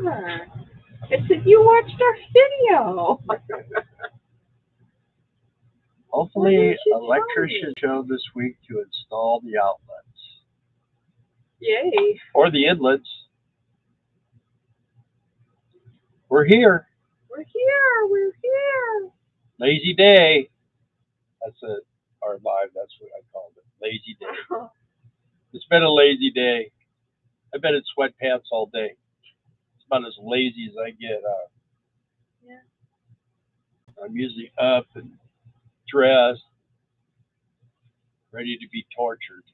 are. I said, you watched our video. Hopefully, electrician show this week to install the outlets. Yay. Or the inlets. We're here. We're here. We're here. Lazy day. That's it. Our live, that's what I called it. Lazy day. It's been a lazy day. I've been in sweatpants all day. It's about as lazy as I get. Yeah. I'm usually up and dressed, ready to be tortured.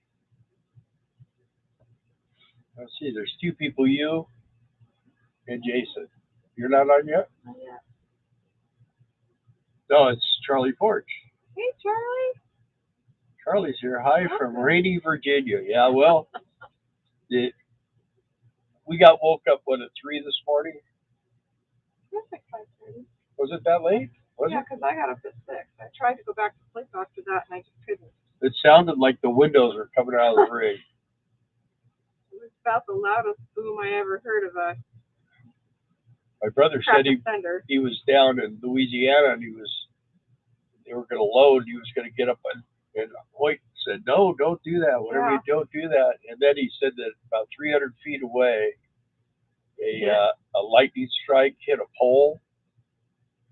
Let's see, there's two people, you and Jason. You're not on yet? Not yet. No, it's Charlie Porch. Hey, Charlie. Charlie's here. Hi from rainy Virginia. Yeah, well, we got woke up, at 3 this morning? It was like 5:30. Was it that late? Yeah, because I got up at 6. I tried to go back to sleep after that, and I just couldn't. It sounded like the windows were coming out of the rig. It was about the loudest boom I ever heard of a My brother said thunder. he was down in Louisiana, and they were going to load, and he was going to get up and Hoyt said, no, don't do that. Whatever you don't do that. And then he said that about 300 feet away, a lightning strike hit a pole,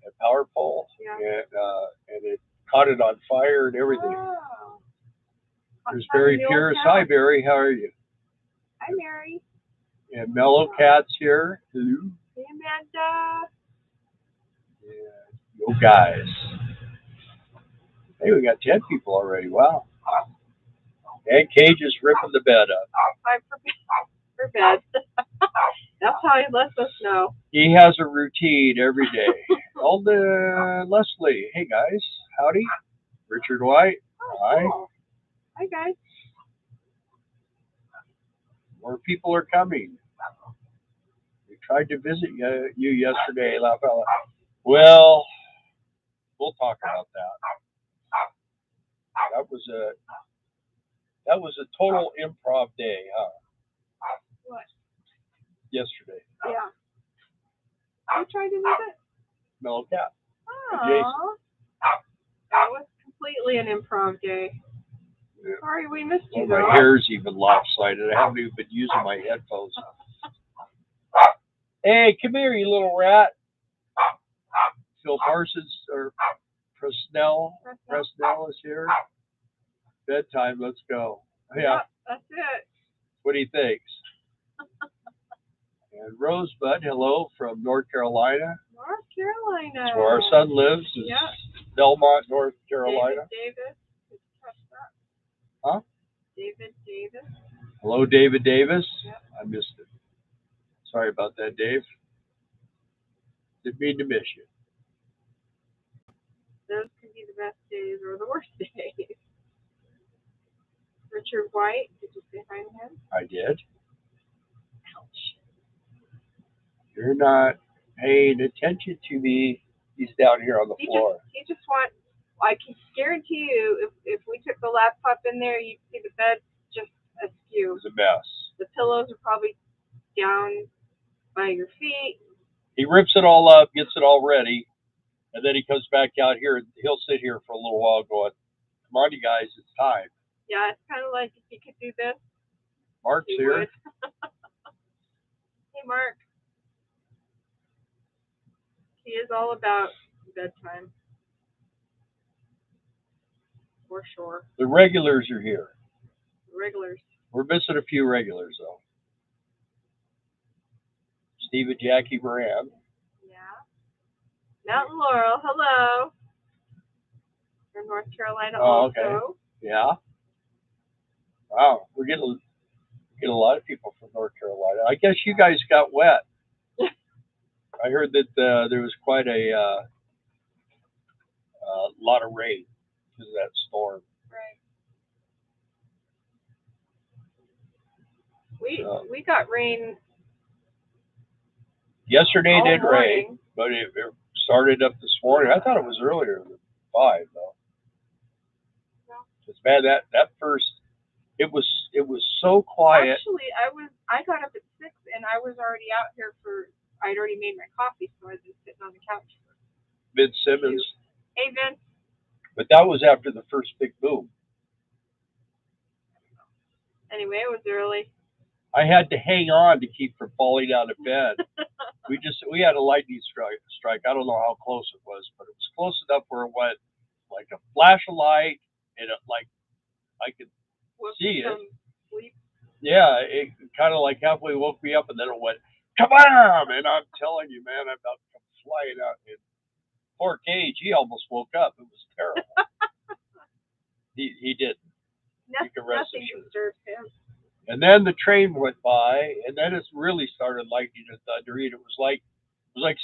a power pole, and it caught it on fire and everything. Oh. There's Barry Pierce. Hi, Barry. How are you? Hi, Mary. And Mellow Cat's here. Hello. Hey, Amanda. Yeah. Yo, guys. Hey, we got 10 people already. Wow. And Cage is ripping the bed up. I'm for bed. That's how he lets us know. He has a routine every day. Old Leslie. Hey, guys. Howdy. Richard White. Hi. Cool. Hi, guys. More people are coming. We tried to visit you yesterday, La Fella. Well, we'll talk about that. That was a total improv day, huh? What? Yesterday. Yeah. You tried to visit? Mellow Cat. Oh. That was completely an improv day. Yeah. Sorry we missed you, though. My hair's even lopsided. I haven't even been using my headphones. Hey, come here, you little rat. Phil Parsons, or Presnell is here. Bedtime, let's go. Yeah. That's it. What do you think? And Rosebud, hello from North Carolina. North Carolina. That's where our son lives. Yeah. Belmont, North Carolina. David. Huh? David Davis. Hello, David Davis. Yep. I missed it. Sorry about that, Dave. Didn't mean to miss you. Those can be the best days or the worst days. Richard White, did you say hi to him? I did. Ouch. You're not paying attention to me. He's down here on the floor. He just wants, I can guarantee you, if we took the laptop in there, you'd see the bed just askew. It was a mess. The pillows are probably down by your feet. He rips it all up, gets it all ready, and then he comes back out here, and he'll sit here for a little while going, come on, you guys, it's time. Yeah, it's kind of like if you could do this. Mark's here. Hey, Mark. He is all about bedtime. For sure. The regulars are here. Regulars. We're missing a few regulars, though. Steve and Jackie Moran. Yeah. Mountain Laurel, hello. From North Carolina also. Okay. Yeah. Wow, we're getting a lot of people from North Carolina. I guess you guys got wet. I heard that there was quite a lot of rain because of that storm. Right. We got rain. Yesterday it did rain, but it started up this morning. I thought it was earlier than 5 though. It's bad that first. It was so quiet. Actually, I got up at 6 and I was already out here for I'd already made my coffee, so I was just sitting on the couch. Vince Simmons. Hey, Vince. But that was after the first big boom. Anyway, it was early. I had to hang on to keep from falling out of bed. We had a lightning strike. I don't know how close it was, but it was close enough where it went like a flash of light, and it like I could see it. Sleep. Yeah, it kind of like halfway woke me up, and then it went kabam! And I'm telling you, man, I'm about to come flying out. And poor Cage, he almost woke up. It was terrible. he didn't. Nothing disturbs him. And then the train went by, and then it really started lightning and thunder. And it was like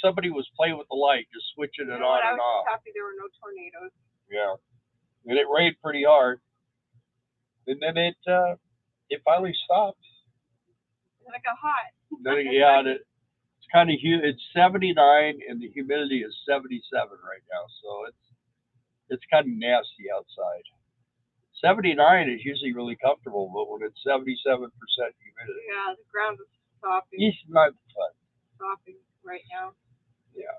somebody was playing with the light, just switching it on and off. I was happy there were no tornadoes. Yeah, and it rained pretty hard, and then it finally stopped. And it got hot. It's kind of humid. It's 79, and the humidity is 77 right now, so it's kind of nasty outside. 79 is usually really comfortable, but when it's 77% humidity. Yeah, the ground is stopping. It's not fun. Stopping right now. Yeah.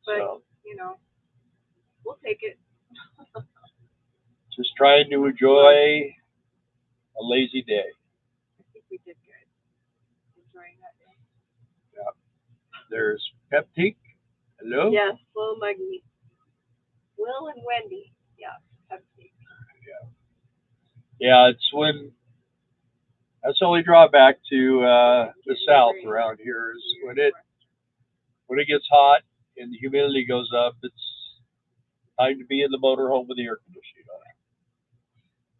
But, so, we'll take it. Just trying to enjoy a lazy day. I think we did good. Enjoying that day. Yeah. There's Peptique. Hello? Yes, Will Muggy. Will and Wendy. Yeah, Peptique. Yeah, that's the only drawback to the south around here is when it gets hot and the humidity goes up, it's time to be in the motorhome with the air conditioning on.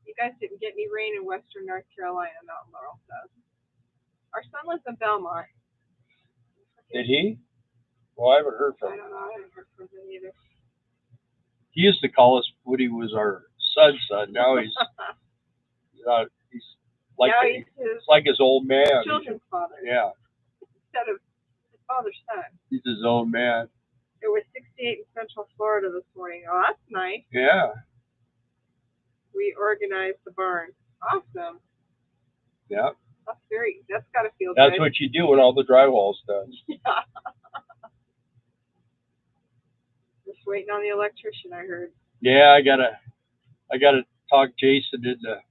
You guys didn't get any rain in western North Carolina, Mountain Laurel says. Our son lives in Belmont. Did he? Well, I haven't heard from him. I don't know. I haven't heard from him either. He used to call us when he was our son's son. Now he's like his old man. Children's father. Yeah. Instead of his father's son. He's his old man. It was 68 in Central Florida this morning. Oh, that's nice. Yeah. We organized the barn. Awesome. Yeah. That's got to feel good. That's what you do when all the drywall's done. Yeah. Just waiting on the electrician, I heard. Yeah, I gotta talk Jason into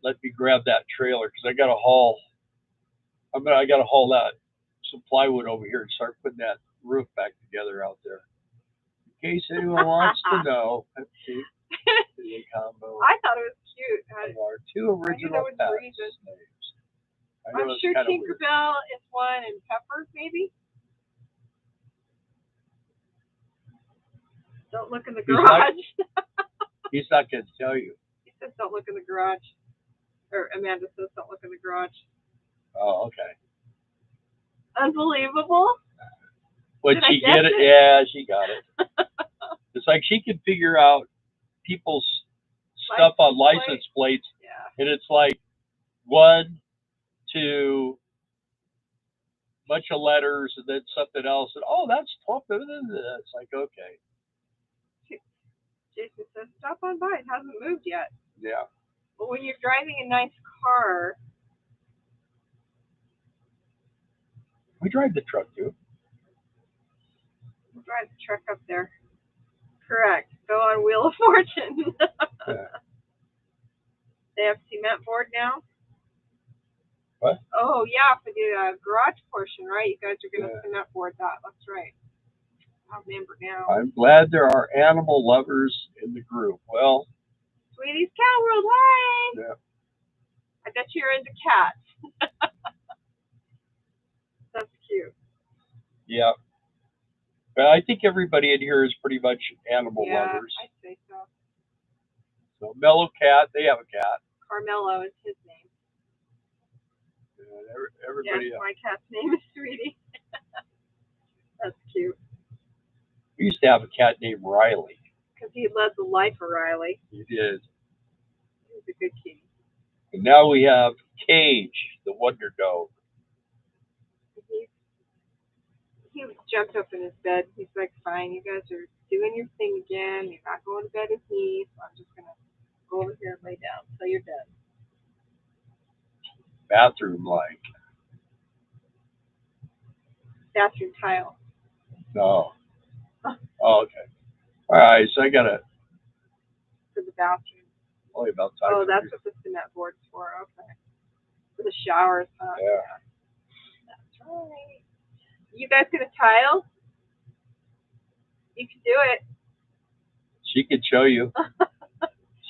let me grab that trailer because I gotta haul that some plywood over here and start putting that roof back together out there. In case anyone wants to know, combo. I thought it was cute. Our two original pets. I'm sure Tinkerbell is one, and Pepper maybe. Don't look in the garage. He's not going to tell you. He says don't look in the garage. Or Amanda says don't look in the garage. Oh, okay. Unbelievable. But she get it? Yeah, she got it. It's like she can figure out people's stuff on license plates. Yeah. And it's like 1, 2, bunch of letters, and then something else. And, oh, that's 12. It's like, okay. Jason says, stop on by. It hasn't moved yet. Yeah. But when you're driving a nice car. We drive the truck, too. We'll drive the truck up there. Correct. Go on Wheel of Fortune. Yeah. They have cement board now? What? Oh, yeah, for the garage portion, right? You guys are going to cement board that. That's right. I remember now. I'm glad there are animal lovers in the group. Well, Sweetie's Cat World, hi! Yeah. I bet you're into cats. That's cute. Yeah. But I think everybody in here is pretty much animal lovers. I'd say so. So Mellow Cat, they have a cat. Carmelo is his name. Everybody. Yes, my cat's name is Sweetie. That's cute. We used to have a cat named Riley. Because he led the life of Riley. He did. He was a good kitty. And now we have Cage, the Wonder Dog. He jumped up in his bed. He's like, fine, you guys are doing your thing again. You're not going to bed with me, so I'm just going to go over here and lay down until you're done. Bathroom like. bathroom tile. No. Oh, okay. All right. So I got to For the bathroom. only about time. Oh, that's what the cement board's for. Okay. For the showers, huh? Yeah. That's right. You guys gonna tile? You can do it. She can show you.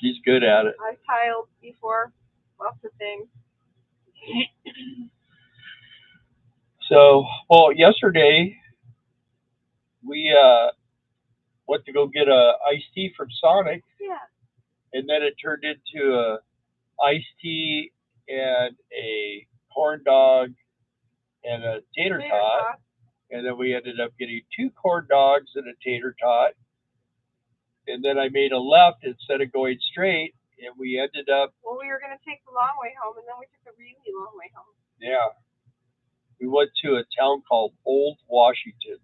She's good at it. I've tiled before. Lots of things. So, well, yesterday we went to go get a iced tea from Sonic, Yeah. and then it turned into a iced tea and a corn dog and a tater tot, and then we ended up getting 2 corn dogs and a tater tot, and then I made a left instead of going straight, and we ended up. Well, we were gonna take the long way home, and then we took a really long way home. Yeah. We went to a town called Old Washington,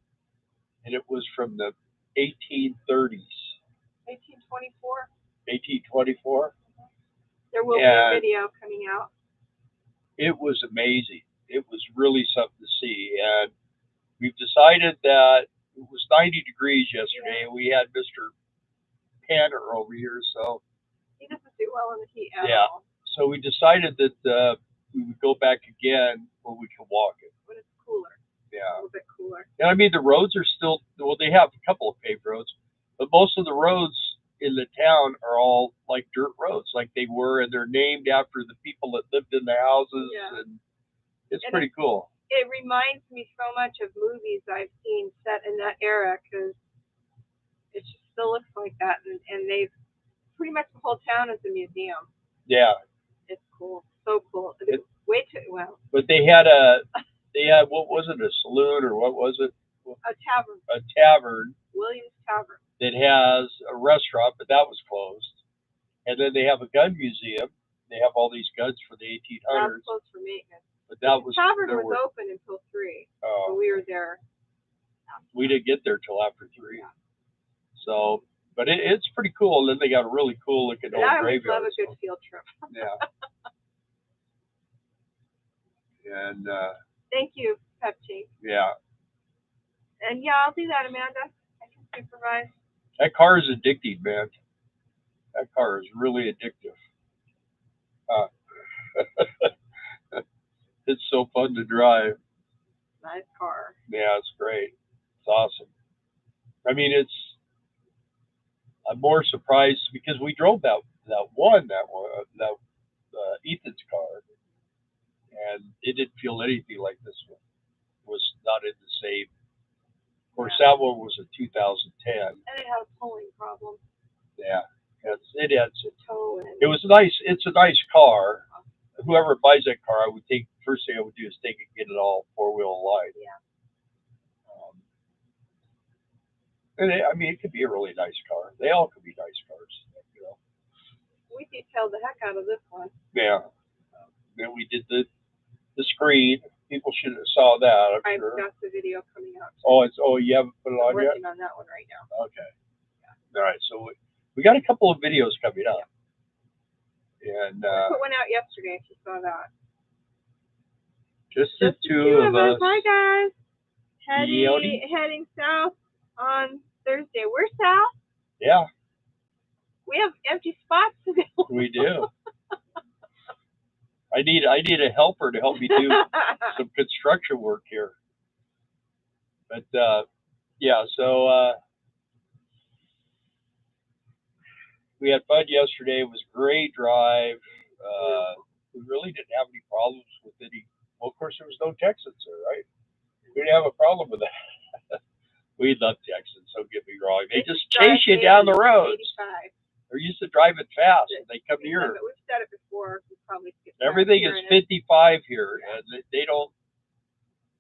and it was from the 1830s. 1824. 1824. There will be a video coming out. It was amazing. It was really something to see, and we've decided that it was 90 degrees yesterday, and we had Mr. Panner over here, so he doesn't do well in the heat at all. So we decided that we would go back again when we could walk it. When it's cooler. Yeah. A little bit cooler. And I mean, the roads are still, well, they have a couple of paved roads, but most of the roads in the town are all like dirt roads, like they were, and they're named after the people that lived in the houses, and it's pretty cool. It reminds me so much of movies I've seen set in that era, because it just still looks like that, and they've pretty much the whole town is a museum. Yeah. It's cool. So cool. It's way too well. But they had what was it, a saloon or what was it? A tavern. A tavern. Williams Tavern. That has a restaurant, but that was closed. And then they have a gun museum. They have all these guns for the 1800s. That was closed for maintenance. But that was. The tavern was open until 3. Oh. So we were there. We didn't get there till after 3. Yeah. So, but it's pretty cool. And then they got a really cool looking old graveyard. I love a good field trip. Yeah. And thank you, Pepsi. Yeah. And yeah, I'll do that, Amanda. I can supervise. That car is addicting, man. That car is really addictive. It's so fun to drive. Nice car. Yeah, it's great. It's awesome. I mean, I'm more surprised because we drove that Ethan's car, and it didn't feel anything like this one. It was not in the same. Of course, that one was a 2010. And it had a towing problem. Yeah, it had some. Tow. It was nice. It's a nice car. Whoever buys that car, I would think first thing I would do is take it, get it all 4-wheel aligned. Yeah. And I mean, it could be a really nice car. They all could be nice cars, you know. We detailed the heck out of this one. Yeah. Then we did the screen. People should have saw that. I'm sure. I've got the video coming out. You haven't put it on yet? I'm working on that one right now. Okay. Yeah. All right. So we got a couple of videos coming up. And we put one out yesterday, if you saw that. Just the two of us. Hi, guys. Heading south on Thursday. We're south. Yeah. We have empty spots today. We do. I need a helper to help me do some construction work here. But yeah, so we had fun yesterday. It was a great drive. We really didn't have any problems with any. Well, of course, there was no Texans there, right? We didn't have a problem with that. We love Texans, don't get me wrong. They just chase you down the roads. 85. They're used to driving fast, and they come near. We've said it before. We probably everything is 55 here, and they don't.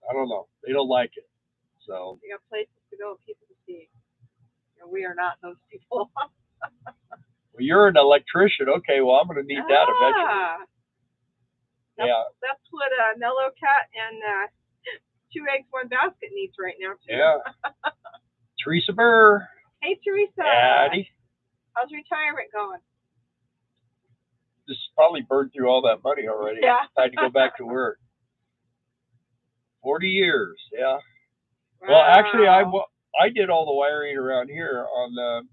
I don't know. They don't like it. So. We got places to go, people to see. And we are not those people. Well, you're an electrician. Okay, well, I'm going to need that eventually. That's what Mellow Cat and 2 Eggs, 1 Basket needs right now, too. Yeah. Teresa Burr. Hey, Teresa. Daddy. How's retirement going? Just probably burned through all that money already. Yeah. Time to go back to work. 40 years, yeah. Well, actually, Wow. I did all the wiring around here on the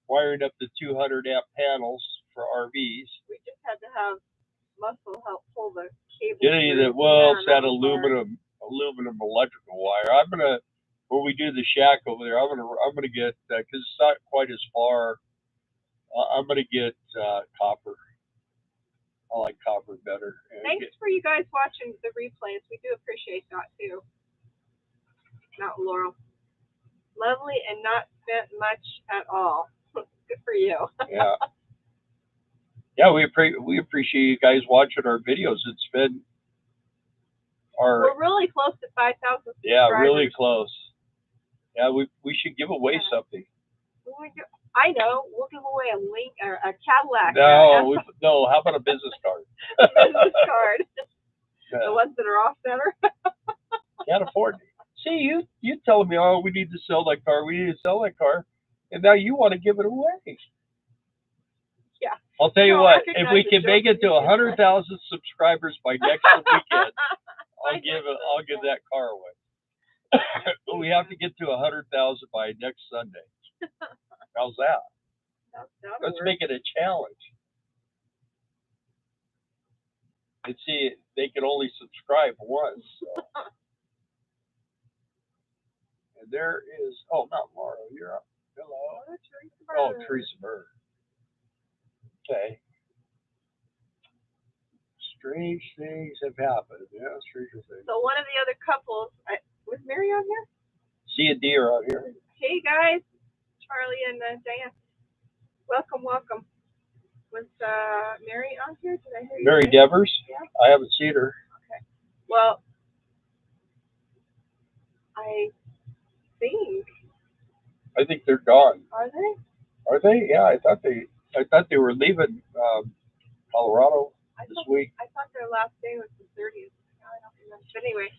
wiring up the 200 amp panels for RVs. We just had to have muscle help pull the cable Well, yeah, it's that aluminum electrical wire. I'm gonna when we do the shack over there. I'm gonna get because it's not quite as far. I'm gonna get copper. I like copper better. Thanks for you guys watching the replays. We do appreciate that too. Not Laurel. Lovely and not spent much at all. Good for you. Yeah. Yeah, we appreciate you guys watching our videos. It's been we're really close to 5,000 subscribers. Yeah, really close. Yeah, we should give away something. I know. We'll give away a link or a Cadillac. No. How about a business card? Business card. The ones that are off center. Can't afford it. See, you telling me, oh, we need to sell that car. We need to sell that car, and now you want to give it away. Yeah. I'll tell you what. If we can make it to 100,000 subscribers by next weekend, I'll give that car away. But we have to get to 100,000 by next Sunday. How's that? Let's make it a challenge. And see, they can only subscribe once. So. And there is, not Laura, you're up. Hello. Teresa Bird. Okay. Strange things have happened. Yeah, stranger things. So one of the other couples, was Mary on here? C and D are out here. Hey guys, Charlie and Diane. Welcome. Was Mary on here? Did I hear you? Mary Devers? Yeah. I haven't seen her. Okay. Well, I think they're gone. Are they? Are they? Yeah, I thought they were leaving Colorado this week. I thought their last day was the 30th. I don't remember. But anyway,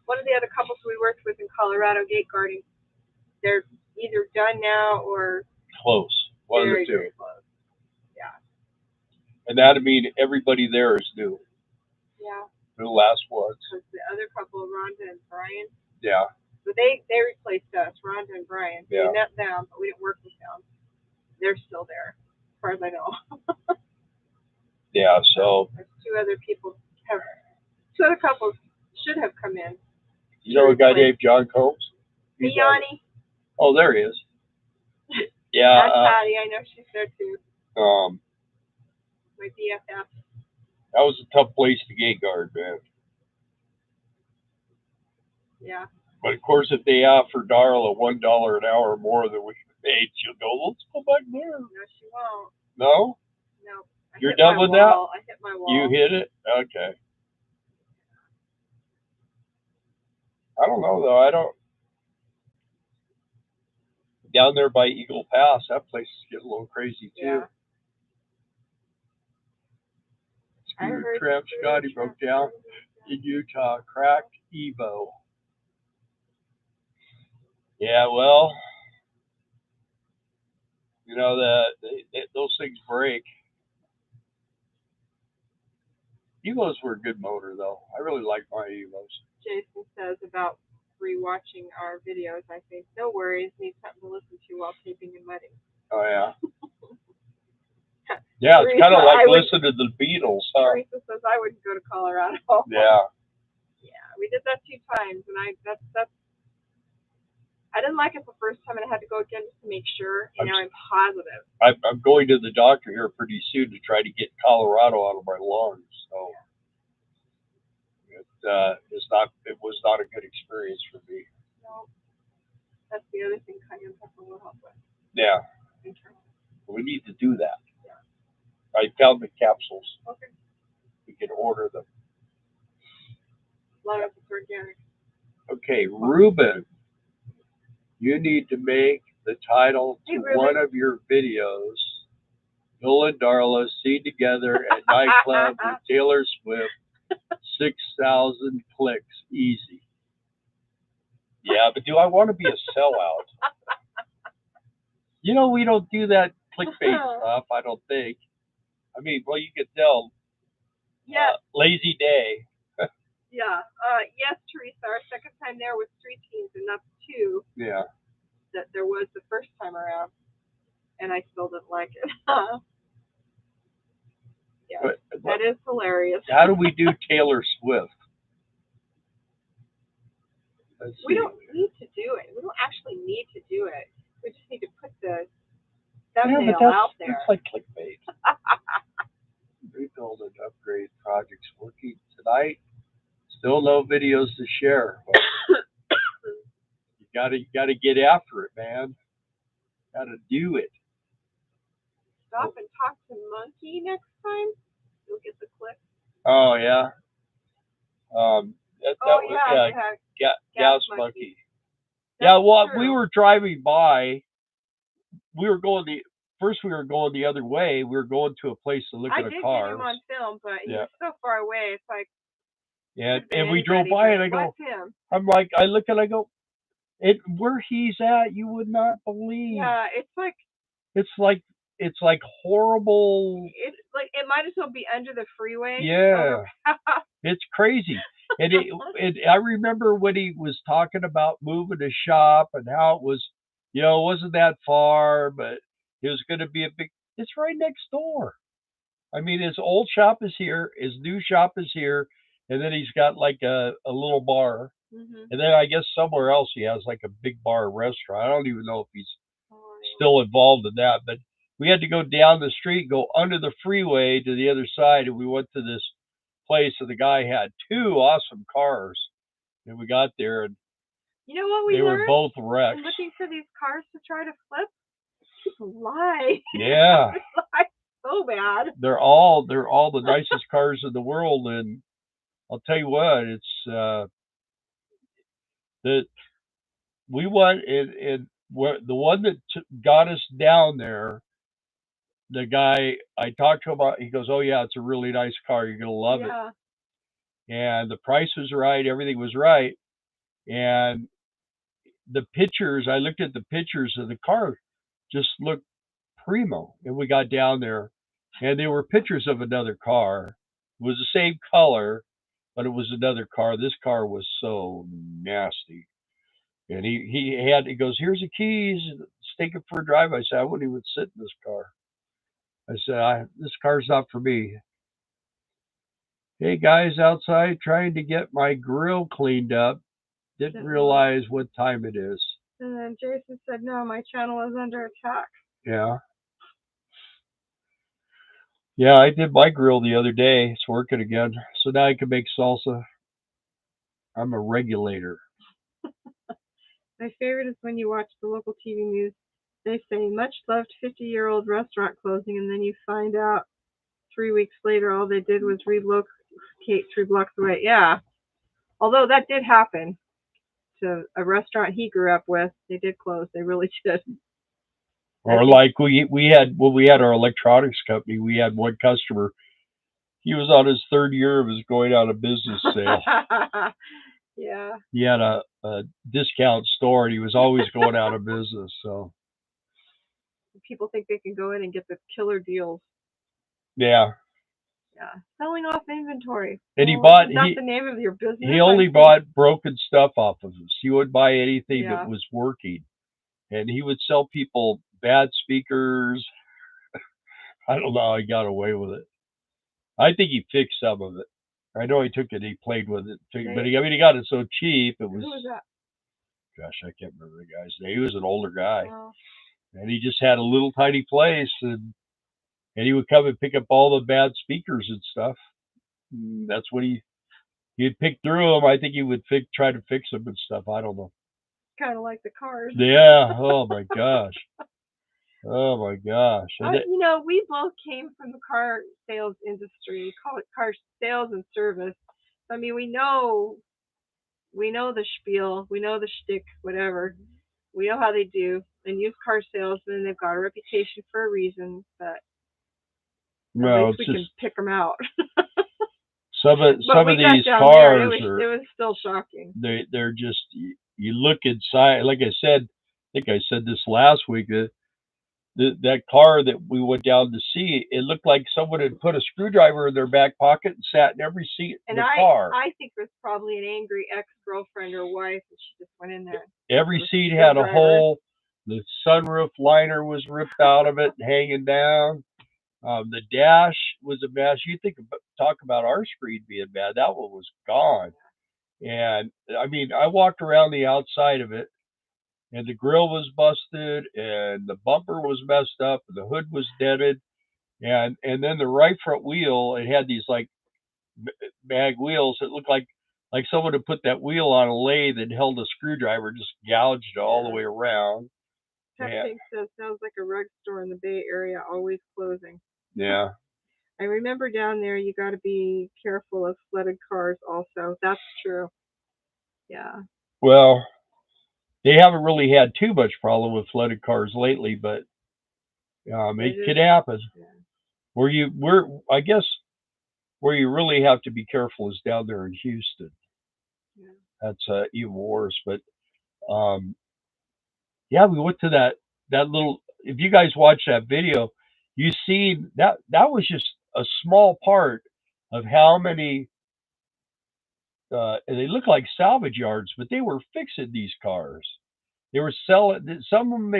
one of the other couples we worked with in Colorado gate guarding, they're either done now or close. One of the two. Very close. Yeah. And that'd mean everybody there is new. Yeah. The last ones. Because the other couple, Rhonda and Brian. Yeah. So they replaced us, Rhonda and Brian. Yeah. We met them, but we didn't work with them. They're still there, as far as I know. Yeah. So. There's two other couples should have come in. You know a guy named John Combs? Hey, Yanni. Oh, there he is. Yeah. That's Patty. I know she's there too. My BFF. That was a tough place to gate guard, man. Yeah. But of course, if they offer Darla $1 an hour more than we paid, she'll go, let's go back there. No, she won't. No? No. You're done with that? I hit my wall. You hit it? Okay. I don't know, though. Down there by Eagle Pass, that place is getting a little crazy, too. Yeah. Scooter Tramp Scotty broke down in Utah, cracked Evo. Yeah, well, you know, those things break. Evos were a good motor, though. I really like my Evos. Jason says about rewatching our videos, I think, no worries, need something to listen to while taping and mudding. Oh, yeah. Yeah, it's kind of like listening to the Beatles, huh? Teresa says I wouldn't go to Colorado. Yeah. Yeah, we did that 2 times, and I didn't like it the first time, and I had to go again just to make sure, and now I'm positive. I'm going to the doctor here pretty soon to try to get Colorado out of my lungs, so it was not a good experience for me. No, that's the other thing cayenne pepper will help with. Yeah. We need to do that. Yeah. I found the capsules. Okay. We can order them. A lot of it's organic. Okay, Ruben. You need to make the title to one of your videos, Bill and Darla seen together at nightclub with Taylor Swift, 6,000 clicks, easy. Yeah, but do I want to be a sellout? You know, we don't do that clickbait stuff, I don't think. I mean, well, you could tell. Yeah. Lazy day. Yeah. Yes, Teresa, our second time there was 3 teams and not 2. Yeah. That there was the first time around, and I still didn't like it. Yeah, But that is hilarious. how do we do Taylor Swift? We don't need to do it. We don't actually need to do it. We just need to put the thumbnail out there. It's like clickbait. Rebuild and upgrade projects working tonight. Still no videos to share. Well, you gotta get after it, man. Gotta do it. Stop and talk to Monkey next time. You'll get the clip. Oh yeah. Gas Monkey. Yeah, well, true. we were driving by. We were going the other way. We were going to a place to look at a car. I did get him on film, but he was so far away. It's like. Yeah, and we drove by, and I go. I'm like, I look and I go, where he's at, you would not believe. Yeah, it's like. It's like horrible. It's like it might as well be under the freeway. Yeah, it's crazy. And I remember when he was talking about moving to shop and how it was, it wasn't that far, but it was going to be a big. It's right next door. I mean, his old shop is here, his new shop is here, and then he's got like a little bar, and then I guess somewhere else he has like a big bar restaurant. I don't even know if he's still involved in that, but. We had to go down the street, go under the freeway to the other side, and we went to this place, and the guy had 2 awesome cars. And we got there, and you know what we they were both wrecked. Looking for these cars to try to flip, people lie. Yeah, lie so bad. They're all the nicest cars in the world, and I'll tell you what, it's we went and the one that got us down there. The guy I talked to about, he goes, "Oh yeah, it's a really nice car. You're gonna love it." And the price was right, everything was right, and the pictures. I looked at the pictures of the car, just looked primo. And we got down there, and there were pictures of another car. It was the same color, but it was another car. This car was so nasty. And he goes, "Here's the keys. Let's take it for a drive." I said, "I wouldn't even sit in this car." I said, "This car's not for me." Hey, guys outside trying to get my grill cleaned up. Didn't realize what time it is. And then Jason said, "No, my channel is under attack." Yeah. Yeah, I did my grill the other day. It's working again. So now I can make salsa. I'm a regulator. My favorite is when you watch the local TV news. They say, "Much loved 50-year-old restaurant closing," and then you find out 3 weeks later all they did was relocate 3 blocks away. Yeah. Although that did happen to a restaurant he grew up with. They did close. They really did. Or like we had our electronics company, we had one customer. He was on his 3rd year of his going out of business sale. Yeah. He had a discount store, and he was always going out of business. So people think they can go in and get the killer deals. Yeah. Yeah. Selling off inventory. And he bought. That's the name of your business. He only bought broken stuff off of us. He wouldn't buy anything that was working, and he would sell people bad speakers. I don't know how he got away with it. I think he fixed some of it. I know he took it. He played with it, but he got it so cheap. It was. Who was that? Gosh, I can't remember the guy's name. He was an older guy, Oh. and he just had a little tiny place, and he would come and pick up all the bad speakers and stuff. And that's what he'd pick through them. I think he would try to fix them and stuff. I don't know. Kind of like the cars. Yeah. Oh my gosh. Oh my gosh. We both came from the car sales industry. Call it car sales and service. I mean, we know the spiel, we know the shtick, whatever. We know how they do. And used car salesmen, they've got a reputation for a reason, but at least we can pick them out. Some of these cars it was still shocking. They're just, you look inside, like I said, I think I said this last week, that car that we went down to see, it looked like someone had put a screwdriver in their back pocket and sat in every seat in And the car. I think it was probably an angry ex-girlfriend or wife, and she just went in there. Every seat had a hole. The sunroof liner was ripped out of it and hanging down. The dash was a mess. You talk about our screen being bad. That one was gone. And I mean, I walked around the outside of it, and the grill was busted, and the bumper was messed up, and the hood was dented, and then the right front wheel, it had these like mag wheels that looked like someone had put that wheel on a lathe and held a screwdriver, just gouged it all the way around. Pink says, sounds like a rug store in the Bay Area, always closing. Yeah. I remember down there, you got to be careful of flooded cars also. That's true. Yeah. Well, they haven't really had too much problem with flooded cars lately, but it could happen. Yeah. I guess where you really have to be careful is down there in Houston. Yeah. That's even worse. But yeah, we went to that little. If you guys watch that video, you see that was just a small part of how many. And they look like salvage yards, but they were fixing these cars. They were selling some of them.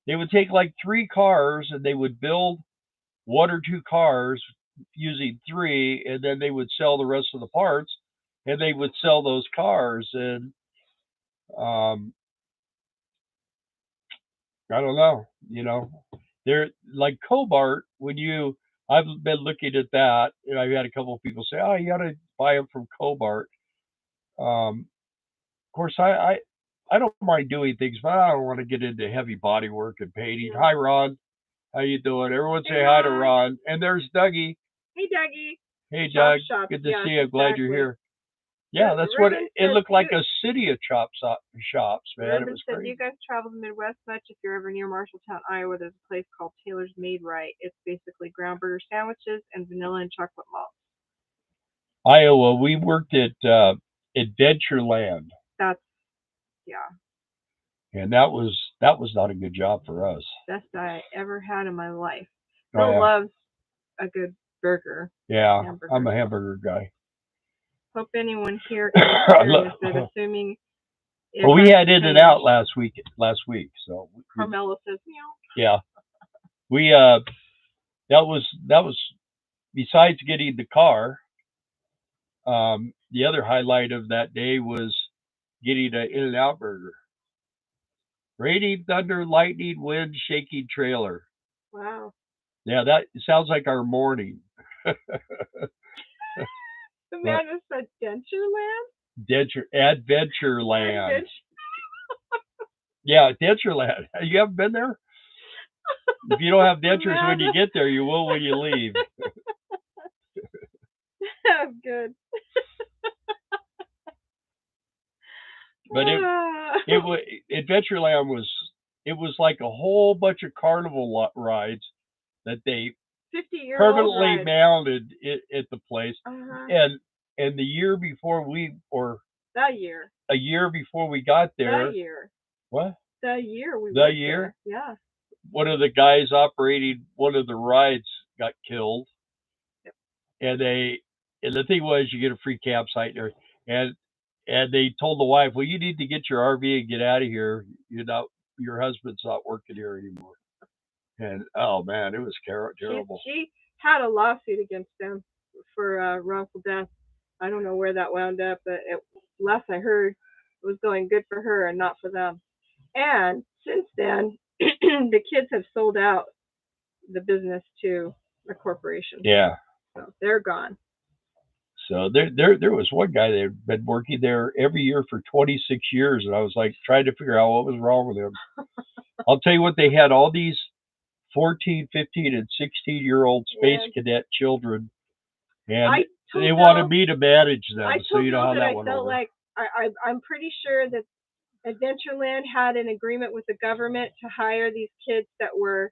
They would take like 3 cars and they would build 1 or 2 cars using 3, and then they would sell the rest of the parts, and they would sell those cars. And I don't know, they're like Cobart. I've been looking at that, and I've had a couple of people say, "Oh, you got to buy them from Cobart." Of course, I don't mind doing things, but I don't want to get into heavy body work and painting. Yeah. Hi, Ron. How you doing? Everyone say hi to Ron. And there's Dougie. Hey, Dougie. Hey, Doug. Good to see you. Glad you're here. Yeah, that's what it looked like, a city of shops, man. Ruben It was said, great. you guys travel the Midwest much? If you're ever near Marshalltown, Iowa, there's a place called Taylor's Made Right. It's basically ground burger sandwiches and vanilla and chocolate malt. Iowa, we worked at Adventureland. Yeah. And that was not a good job for us. Best I ever had in my life. Bill loves a good burger. Yeah, I'm a hamburger guy. Hope anyone here is serious, but assuming. Well, we had In-N-Out last week, so. Carmelo says, meow. Yeah. We that was besides getting the car. The other highlight of that day was getting an In-N-Out burger. Raining, thunder, lightning, wind, shaking trailer. Wow. Yeah, that sounds like our morning. The man just said Adventureland? Adventureland. Yeah, Adventureland. You haven't been there? If you don't have dentures when you get there, you will when you leave. That's good. But Adventureland was like a whole bunch of carnival rides that they permanently mounted at the place. And the year before a year before we got there. That year. What? The year we went there. Yeah. One of the guys operating one of the rides got killed. Yep. And the thing was, you get a free campsite there, and they told the wife, well, you need to get your RV and get out of here. Your husband's not working here anymore. And oh man, it was terrible. She had a lawsuit against them for wrongful death. I don't know where that wound up, but last I heard, it was going good for her and not for them. And since then, the kids have sold out the business to a corporation. Yeah. So they're gone. So there was one guy that had been working there every year for 26 years, and I was like trying to figure out what was wrong with him. I'll tell you what, they had all these 14, 15, and 16-year-old space cadet children, and they wanted me to manage them. So you know how that went over. I'm pretty sure that Adventureland had an agreement with the government to hire these kids that were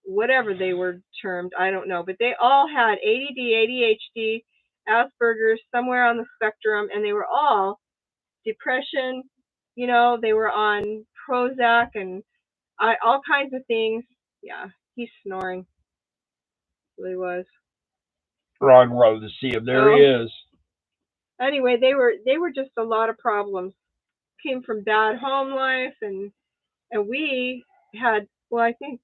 whatever they were termed, I don't know, but they all had ADD, ADHD, Asperger's, somewhere on the spectrum, and they were all depression, they were on Prozac and all kinds of things. Yeah, he's snoring. Really was. Wrong road to see him. There he Oh, is. anyway, they were just a lot of problems. Came from bad home life, and we had, well, I think,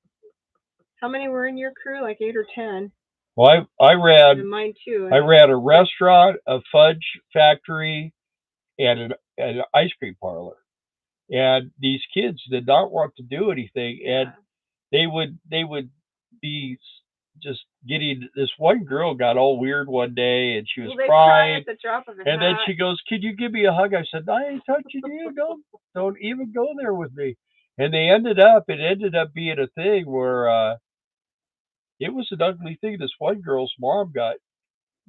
how many were in your crew? Like 8 or 10. Well, And mine too. I And ran a restaurant, a fudge factory, and an ice cream parlor. And these kids did not want to do anything, and yeah, they would be just getting. This one girl got all weird one day, and she was well, they cry crying. at the drop of a And then hat. she goes, "Can you give me a hug?" I said, "I ain't touching you. Don't even go there with me." And it ended up being a thing where it was an ugly thing. This one girl's mom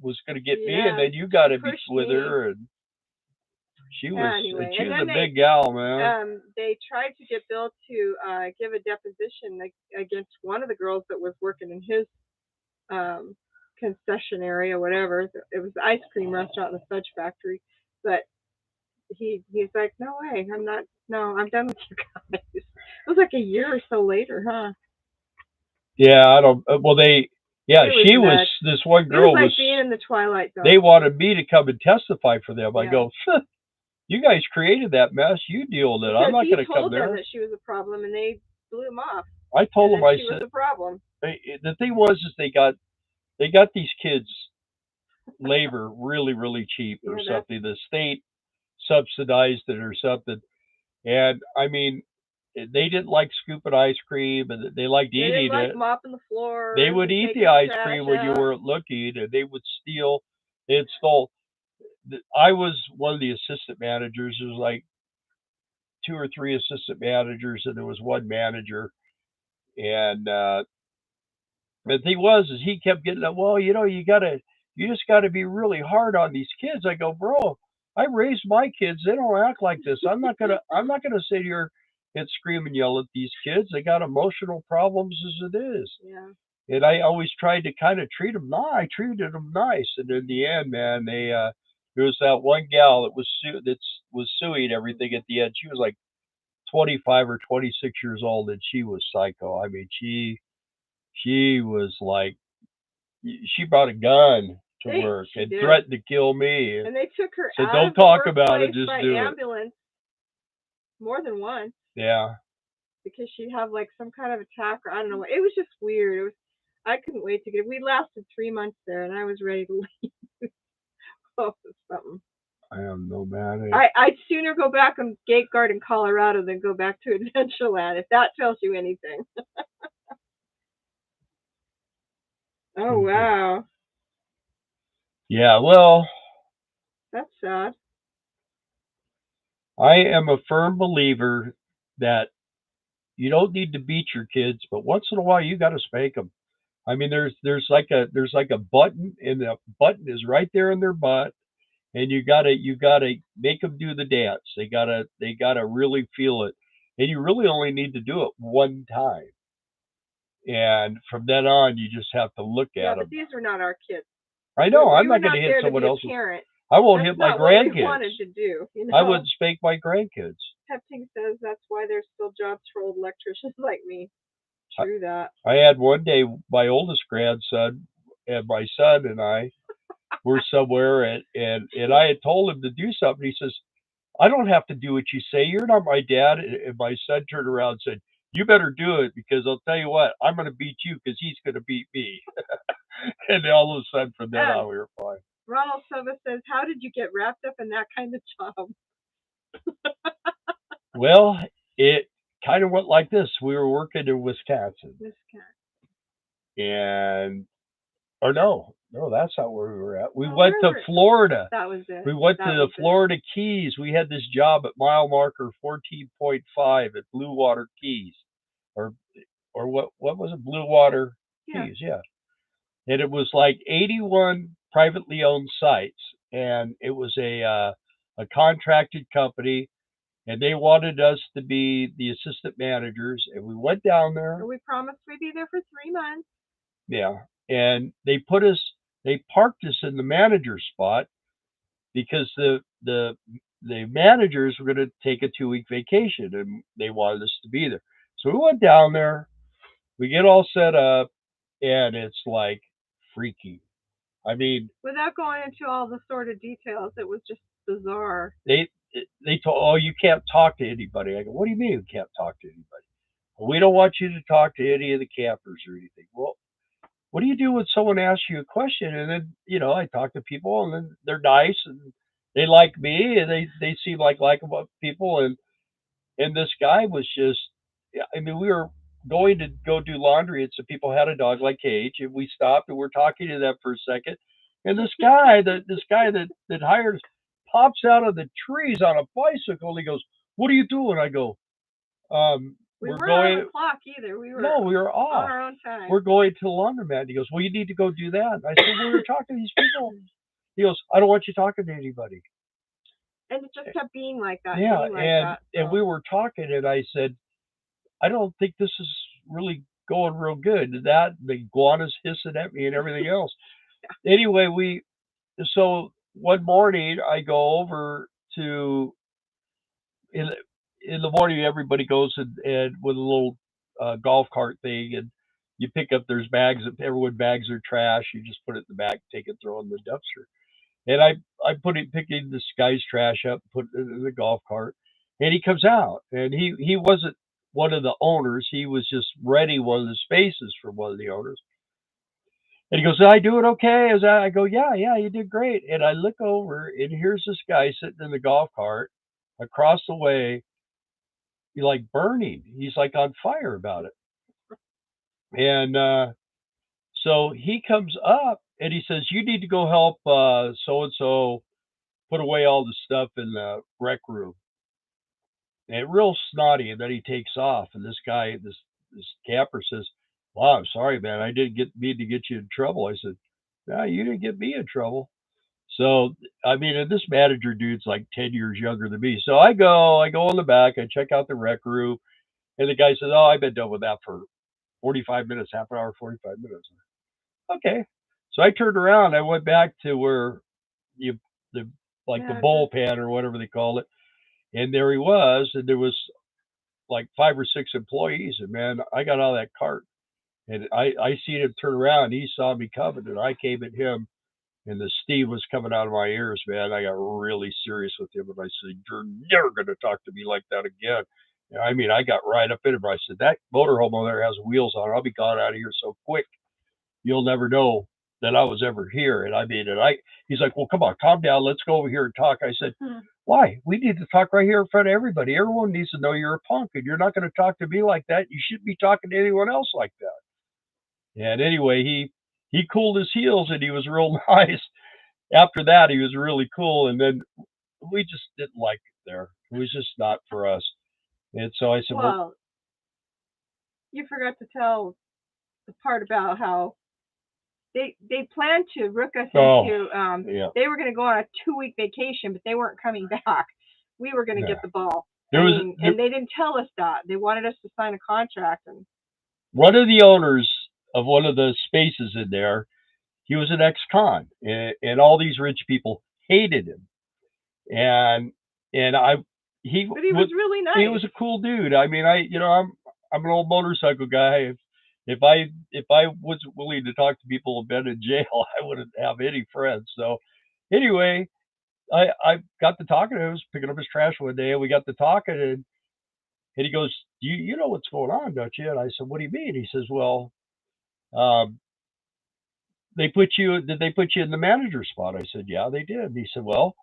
was going to get me, and Yeah, then you got she to be pushed with me. her, and Anyway, she and was then a big gal, man. they tried to get Bill to give a deposition against one of the girls that was working in his um concession area, whatever. It was the ice cream restaurant and the fudge factory, but he's like, no way, I'm not. No, I'm done with you guys. It was like a year or so later, huh? Yeah, I don't. Well, yeah, It was she was. nuts. This one It was girl like was. being in the Twilight They Zone. wanted me to come and testify for them. I Yeah. go, you guys created that mess. You deal with it. I'm Because not he going to come told them there. that she was a problem, and they blew him off, I told and them. that I she was said a problem. the thing was is they got these kids labor really really cheap or Yeah, that's something. The state subsidized it or something. And I mean, they didn't like scooping ice cream, and they liked they didn't eating like it. mopping the They floors would and eat taking the the ice trash cream when you out. weren't looking, and they would steal. They'd stole. I was one of the assistant managers. There was like two or three assistant managers, and there was one manager. And the thing was, is he kept getting up. Well, you just gotta be really hard on these kids. I go, bro, I raised my kids. They don't act like this. I'm not gonna sit here and scream and yell at these kids. They got emotional problems as it is. Yeah. And I always tried to kind of treat them nice. I treated them nice, and in the end, man, there was that one gal that was suing everything at the end. She was like 25 or 26 years old, and she was psycho. I mean, she was like she brought a gun to work She and did. threatened to kill me. And And they took her said, out "Don't of the talk about it, workplace just by do it." ambulance more than once Yeah, because she'd have like some kind of attack, or I don't know what. It was just weird. It was. I couldn't wait to get. We lasted 3 months there, and I was ready to leave. Oh, something. I am no man. I'd sooner go back on Gate Guard in Colorado than go back to Adventureland, if that tells you anything. Oh wow, Yeah, well, that's sad. I am a firm believer that you don't need to beat your kids, but once in a while you got to spank them. I mean, there's like a button, and the button is right there in their butt, and you gotta make them do the dance. They gotta really feel it, and you really only need to do it one time, and from then on you just have to look Yeah, at but them. these were not our kids. I We, know I'm we were not going not to hit there to someone be a else's. parent. I won't That's hit my not what we grandkids. wanted to do. I wouldn't spank my grandkids. Pepting says that's why there's still jobs for old electricians like me. True that. I had one day my oldest grandson and my son and I were somewhere, and I had told him to do something. He says, "I don't have to do what you say. You're not my dad." And my son turned around and said, "You better do it because I'll tell you what, I'm going to beat you because he's going to beat me." And all of a sudden, from then on, we were fine. Ronald Silva says, "How did you get wrapped up in that kind of job?" Well, it kind of went like this. We were working in Wisconsin, and or no, that's not where we were at. We went to Florida. That was it. We went to the Florida Keys. We had this job at mile marker 14.5 at Blue Water Keys, or what was it? Blue Water Keys, yeah. And it was like 81 privately owned sites, and it was a contracted company, and they wanted us to be the assistant managers, and we went down there. We promised we'd be there for 3 months. Yeah, and they parked us in the manager spot because the managers were going to take a 2-week vacation, and they wanted us to be there. So we went down there. We get all set up, and it's like freaky. I mean, without going into all the sordid details, it was just bizarre. they they told, oh, you can't talk to anybody. I go, what do you mean you can't talk to anybody? Well, we don't want you to talk to any of the campers or anything. Well, what do you do when someone asks you a question and then I talk to people and then they're nice and they like me and they seem like likable people and this guy was just, yeah, I mean, we were going to go do laundry and some people had a dog like Cage and we stopped and we're talking to them for a second and this guy that hired us pops out of the trees on a bicycle and he goes, what are you doing? I go, We we're weren't on going. the clock either. We were No, we were on off. our own time. We're going to the laundromat. He goes, well, you need to go do that. I said, well, we were talking to these people. He goes, I don't want you talking to anybody. And it just kept being like that. Yeah, Being like and that, and so. we were talking, and I said, I don't think this is really going real good. That the iguanas hissing at me and everything else. Anyway, so one morning I go over to in in the morning everybody goes and with a little golf cart thing and you pick up there's bags everyone bags their trash you just put it in the back take it throw it in the dumpster and I picking this guy's trash up put it in the golf cart and he comes out and he wasn't one of the owners he was just renting one of the spaces from one of the owners and he goes did I do it okay I go yeah you did great and I look over and here's this guy sitting in the golf cart across the way he's like burning. He's like on fire about it. And so he comes up and he says, "You need to go help so and so put away all the stuff in the rec room." And real snotty, and then he takes off. And this guy, this camper says, "Wow, I'm sorry, man. I didn't mean to get you in trouble." I said, "No, you didn't get me in trouble." So I mean, and this manager dude's like 10 years younger than me. So I go in the back, I check out the rec room, and the guy says, "Oh, I've been done with that for 45 minutes, half an hour, 45 minutes." Okay. So I turned around. I went back to where you, the, like the Yeah, bullpen or whatever they call it. And there he was. And there was like 5 or 6 employees. And man, I got out of that cart and I seen him turn around. And he saw me coming and I came at him and the steam was coming out of my ears, man. I got really serious with him. And I said, you're never going to talk to me like that again. And I mean, I got right up in him. I said, that motorhome over there has wheels on it. I'll be gone out of here so quick. You'll never know that I was ever here. And I mean, he's like, well, come on, calm down. Let's go over here and talk. I said, why? We need to talk right here in front of everybody. Everyone needs to know you're a punk and you're not going to talk to me like that. You shouldn't be talking to anyone else like that. And anyway, he cooled his heels and he was real nice. After that, he was really cool. And then we just didn't like it there. It was just not for us. And so I said, well, you forgot to tell the part about how they planned to rook us into yeah. they were going to go on a 2-week vacation, but they weren't coming back. We were going to get the ball. And they didn't tell us that. They wanted us to sign a contract. And one of the owners of one of the spaces in there, he was an ex-con, and all these rich people hated him. And he was really nice. He was a cool dude. I mean, I'm an old motorcycle guy. If I wasn't willing to talk to people who've been in jail, I wouldn't have any friends. So anyway, I got to talking to him. I was picking up his trash one day, and we got to talking, and he goes, "You know what's going on, don't you?" And I said, "What do you mean?" He says, "Well, um, did they put you in the manager spot?" I said, "Yeah, they did." And he said, "Well,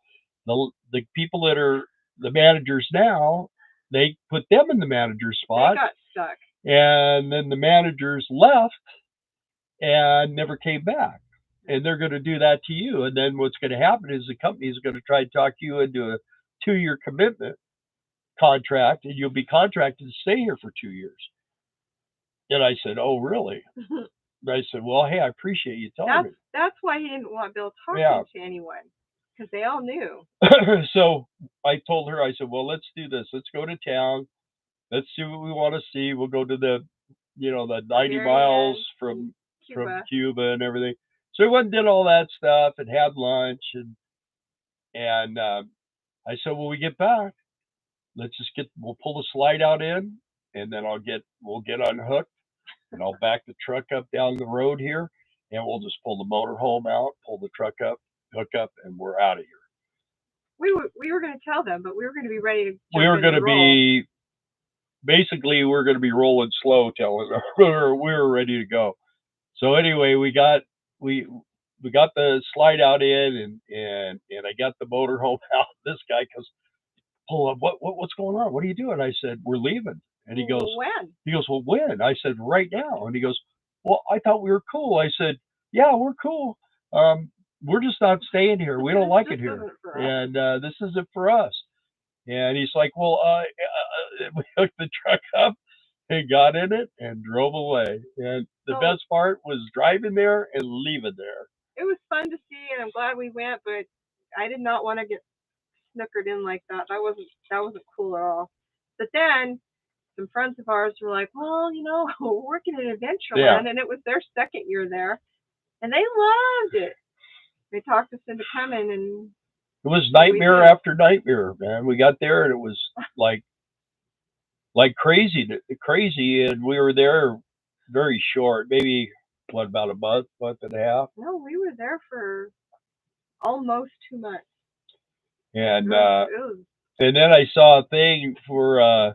the people that are the managers now, they put them in the manager spot. They got stuck. And then the managers left and never came back. And they're going to do that to you. And then what's going to happen is the company is going to try to talk you into a 2-year commitment contract, and you'll be contracted to stay here for 2 years." And I said, "Oh, really?" I said, "Well, hey, I appreciate you telling me." That's why he didn't want Bill talking to anyone, because they all knew. So I told her, I said, "Well, let's do this. Let's go to town. Let's see what we want to see. We'll go to the 90 miles from Cuba and everything." So we went and did all that stuff and had lunch and I said, "When we get back, we'll pull the slide out in and then we'll get unhooked, and I'll back the truck up down the road here, and we'll just pull the motor home out, pull the truck up, hook up, and we're out of here. We were going to tell them, but we were going to be ready to We jump were in going to and roll. be basically we're going to be rolling slow, telling them we were ready to go. So anyway, we we got the slide out in, and I got the motor home out. This guy goes, pull up, what's going on? What are you doing? I said, we're leaving. And Well, when? well, when? I said, right now. And he goes, well, I thought we were cool. I said, yeah, we're cool. We're just not staying here. We don't like it here, and this isn't for us. And he's like, well, we hooked the truck up and got in it and drove away. And the best part was driving there and leaving there. It was fun to see, and I'm glad we went, but I did not want to get snookered in like that. That wasn't cool at all. But then some friends of ours were like, well, we're working at Adventureland, and it was their second year there, and they loved it. They talked us into coming, and it was nightmare after nightmare, man. We got there, and it was like crazy, and we were there very short, maybe about a month and a half. No, we were there for almost 2 months. And and then I saw a thing for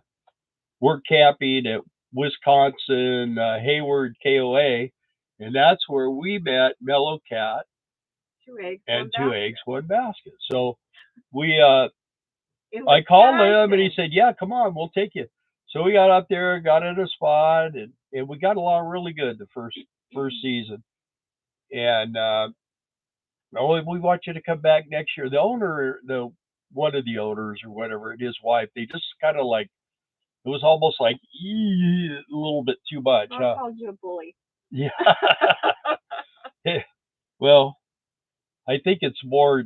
work camping at Wisconsin Hayward KOA, and that's where we met Mellow Cat. 2 eggs, and 2 eggs, 1 basket. So we I called him, and he said, yeah, come on, we'll take you. So we got up there, got in a spot, and we got along really good the first season. And we want you to come back next year. The owner, one of the owners or whatever, and his wife, they just kind of like, it was almost like a little bit too much. I called you a bully. Yeah. Well, I think it's more.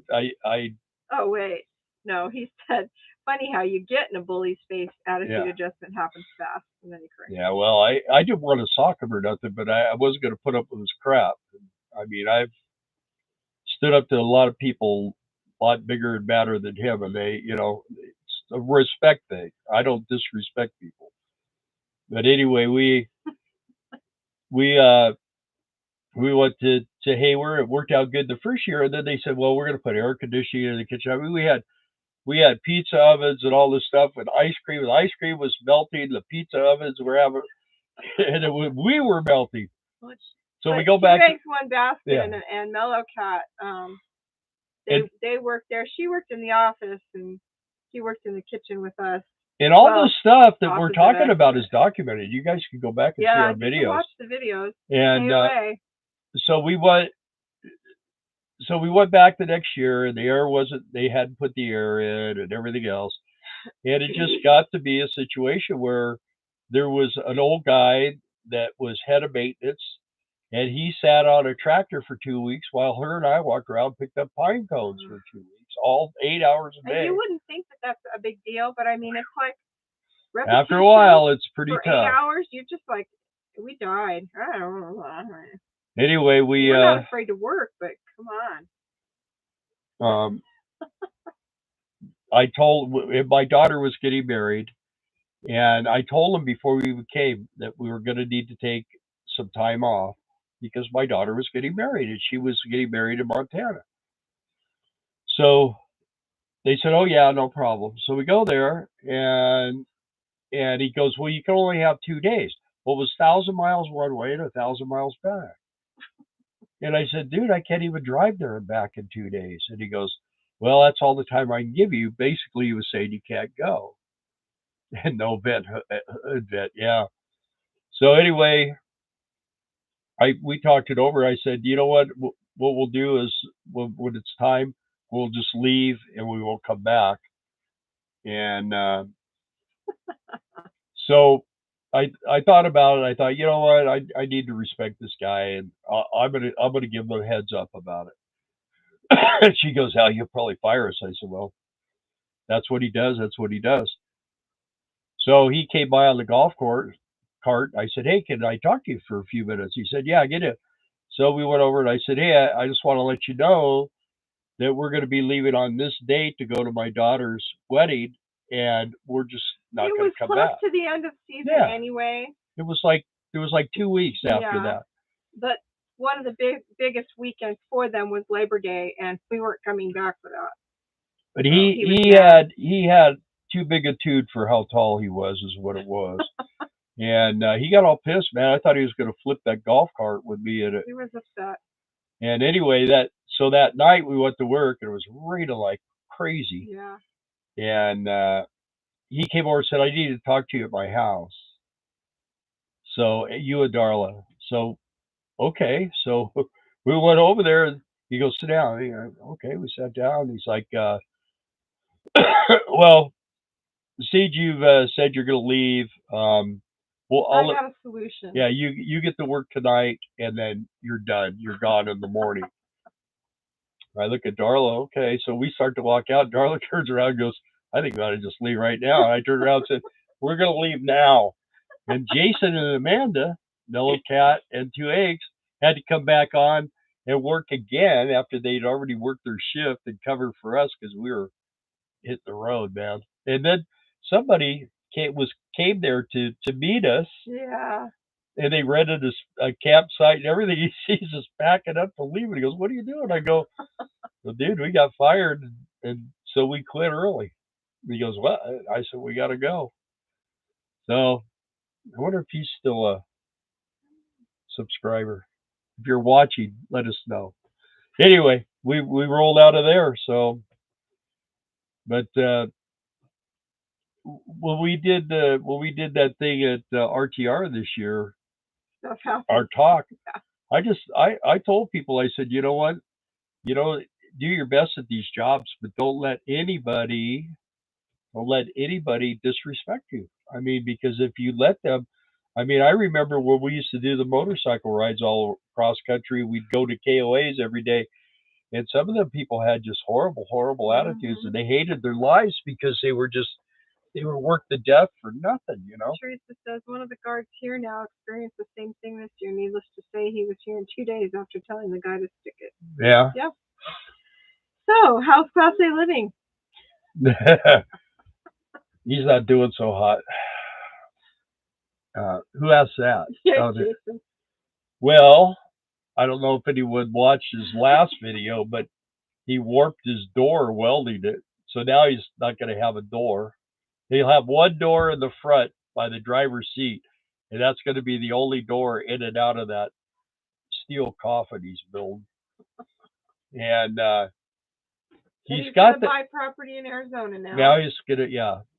Oh wait, no. He said, "Funny how you get in a bully's face. Attitude adjustment happens fast." And then he corrected. Yeah, well, I didn't want to sock him or nothing, but I wasn't going to put up with his crap. I mean, I've stood up to a lot of people a lot bigger and badder than him, and they, it's a respect thing. I don't disrespect people. But anyway, we went to Hayward. It worked out good the first year, and then they said, well, we're going to put air conditioning in the kitchen. I mean, we had pizza ovens and all this stuff, and ice cream. The ice cream was melting. The pizza ovens were having, and we were melting. So we go back. 2 eggs, 1 basket, and Mellow Cat. They worked there. She worked in the office, and he worked in the kitchen with us. And all the stuff that we're talking about is documented. You guys can go back and see our videos. Watch the videos. And so we went back the next year, and the air wasn't. They hadn't put the air in and everything else, and it just got to be a situation where there was an old guy that was head of maintenance, and he sat on a tractor for 2 weeks while her and I walked around and picked up pine cones for 2 weeks, all 8 hours a day. And you wouldn't think that that's a big deal, but I mean, it's like after a while, it's pretty tough. 8 hours, you're just like, we died. I don't know. Anyway, we're not afraid to work, but come on. I told my daughter was getting married, and I told him before we came that we were going to need to take some time off because my daughter was getting married, and she was getting married in Montana. So they said, oh yeah, no problem. So we go there, and he goes, well, you can only have 2 days. Well, it was 1,000 miles one way and 1,000 miles back. And I said, dude, I can't even drive there and back in 2 days. And he goes, well, that's all the time I can give you. Basically, he was saying you can't go. And no vet, yeah. So anyway, we talked it over. I said, you know what we'll do is when it's time, we'll just leave and we won't come back. And so I thought about it. I thought, you know what, I need to respect this guy, and I'm gonna give him a heads up about it. And she goes, "Hell, you'll probably fire us." I said, "Well, that's what he does. That's what he does." So he came by on the golf cart. I said, "Hey, can I talk to you for a few minutes?" He said, "Yeah, get it." So we went over, and I said, "Hey, I just want to let you know that we're going to be leaving on this date to go to my daughter's wedding, and we're just not It going was to come close back. to the end of season Yeah. anyway. It was like 2 weeks after Yeah. that. But one of the biggest weekends for them was Labor Day, and we weren't coming back for that. But So he had too big a toot for how tall he was, is what it was. And he got all pissed, man. I thought he was going to flip that golf cart with me in it. He was upset. And anyway, that night we went to work, and it was raining like crazy. Yeah. And he came over and said, "I need to talk to you at my house." So you and Darla. So okay. So we went over there, and he goes, "Sit down." Okay, we sat down. He's like, "Well, Siege, you've said you're going to leave. Well, I got a solution." Yeah, you get to work tonight, and then you're done. You're gone in the morning. I look at Darla. Okay, so we start to walk out. Darla turns around and goes, "I think we ought to just leave right now." And I turned around and said, "We're going to leave now." And Jason and Amanda, Mellow Cat and Two Eggs, had to come back on and work again after they'd already worked their shift and covered for us because we were hitting the road, man. And then somebody came there to meet us. Yeah. And they rented a campsite and everything. He sees us packing up to leave, and he goes, "What are you doing?" I go, "Well, dude, we got fired, and so we quit early." And he goes, "What?" I said, "We got to go." So I wonder if he's still a subscriber. If you're watching, let us know. Anyway, we rolled out of there. So, but when we did that thing at RTR this year, our talk, I told people, I said, you know what, do your best at these jobs, but don't let anybody disrespect you. I mean, because if you let them, I mean, I remember when we used to do the motorcycle rides all across country. We'd go to KOAs every day, and some of them people had just horrible attitudes, and they hated their lives because they were worked to death for nothing, Teresa says one of the guards here now experienced the same thing this year. Needless to say, he was here in 2 days after telling the guy to stick it. Yeah. Yep. So, how's Class A living? He's not doing so hot. Who asked that? Yeah, Jason. Well, I don't know if anyone watched his last video, but he warped his door, welding it. So now he's not going to have a door. He'll have one door in the front by the driver's seat, and that's going to be the only door in and out of that steel coffin he's building. And he's got to buy property in Arizona now. Now he's gonna,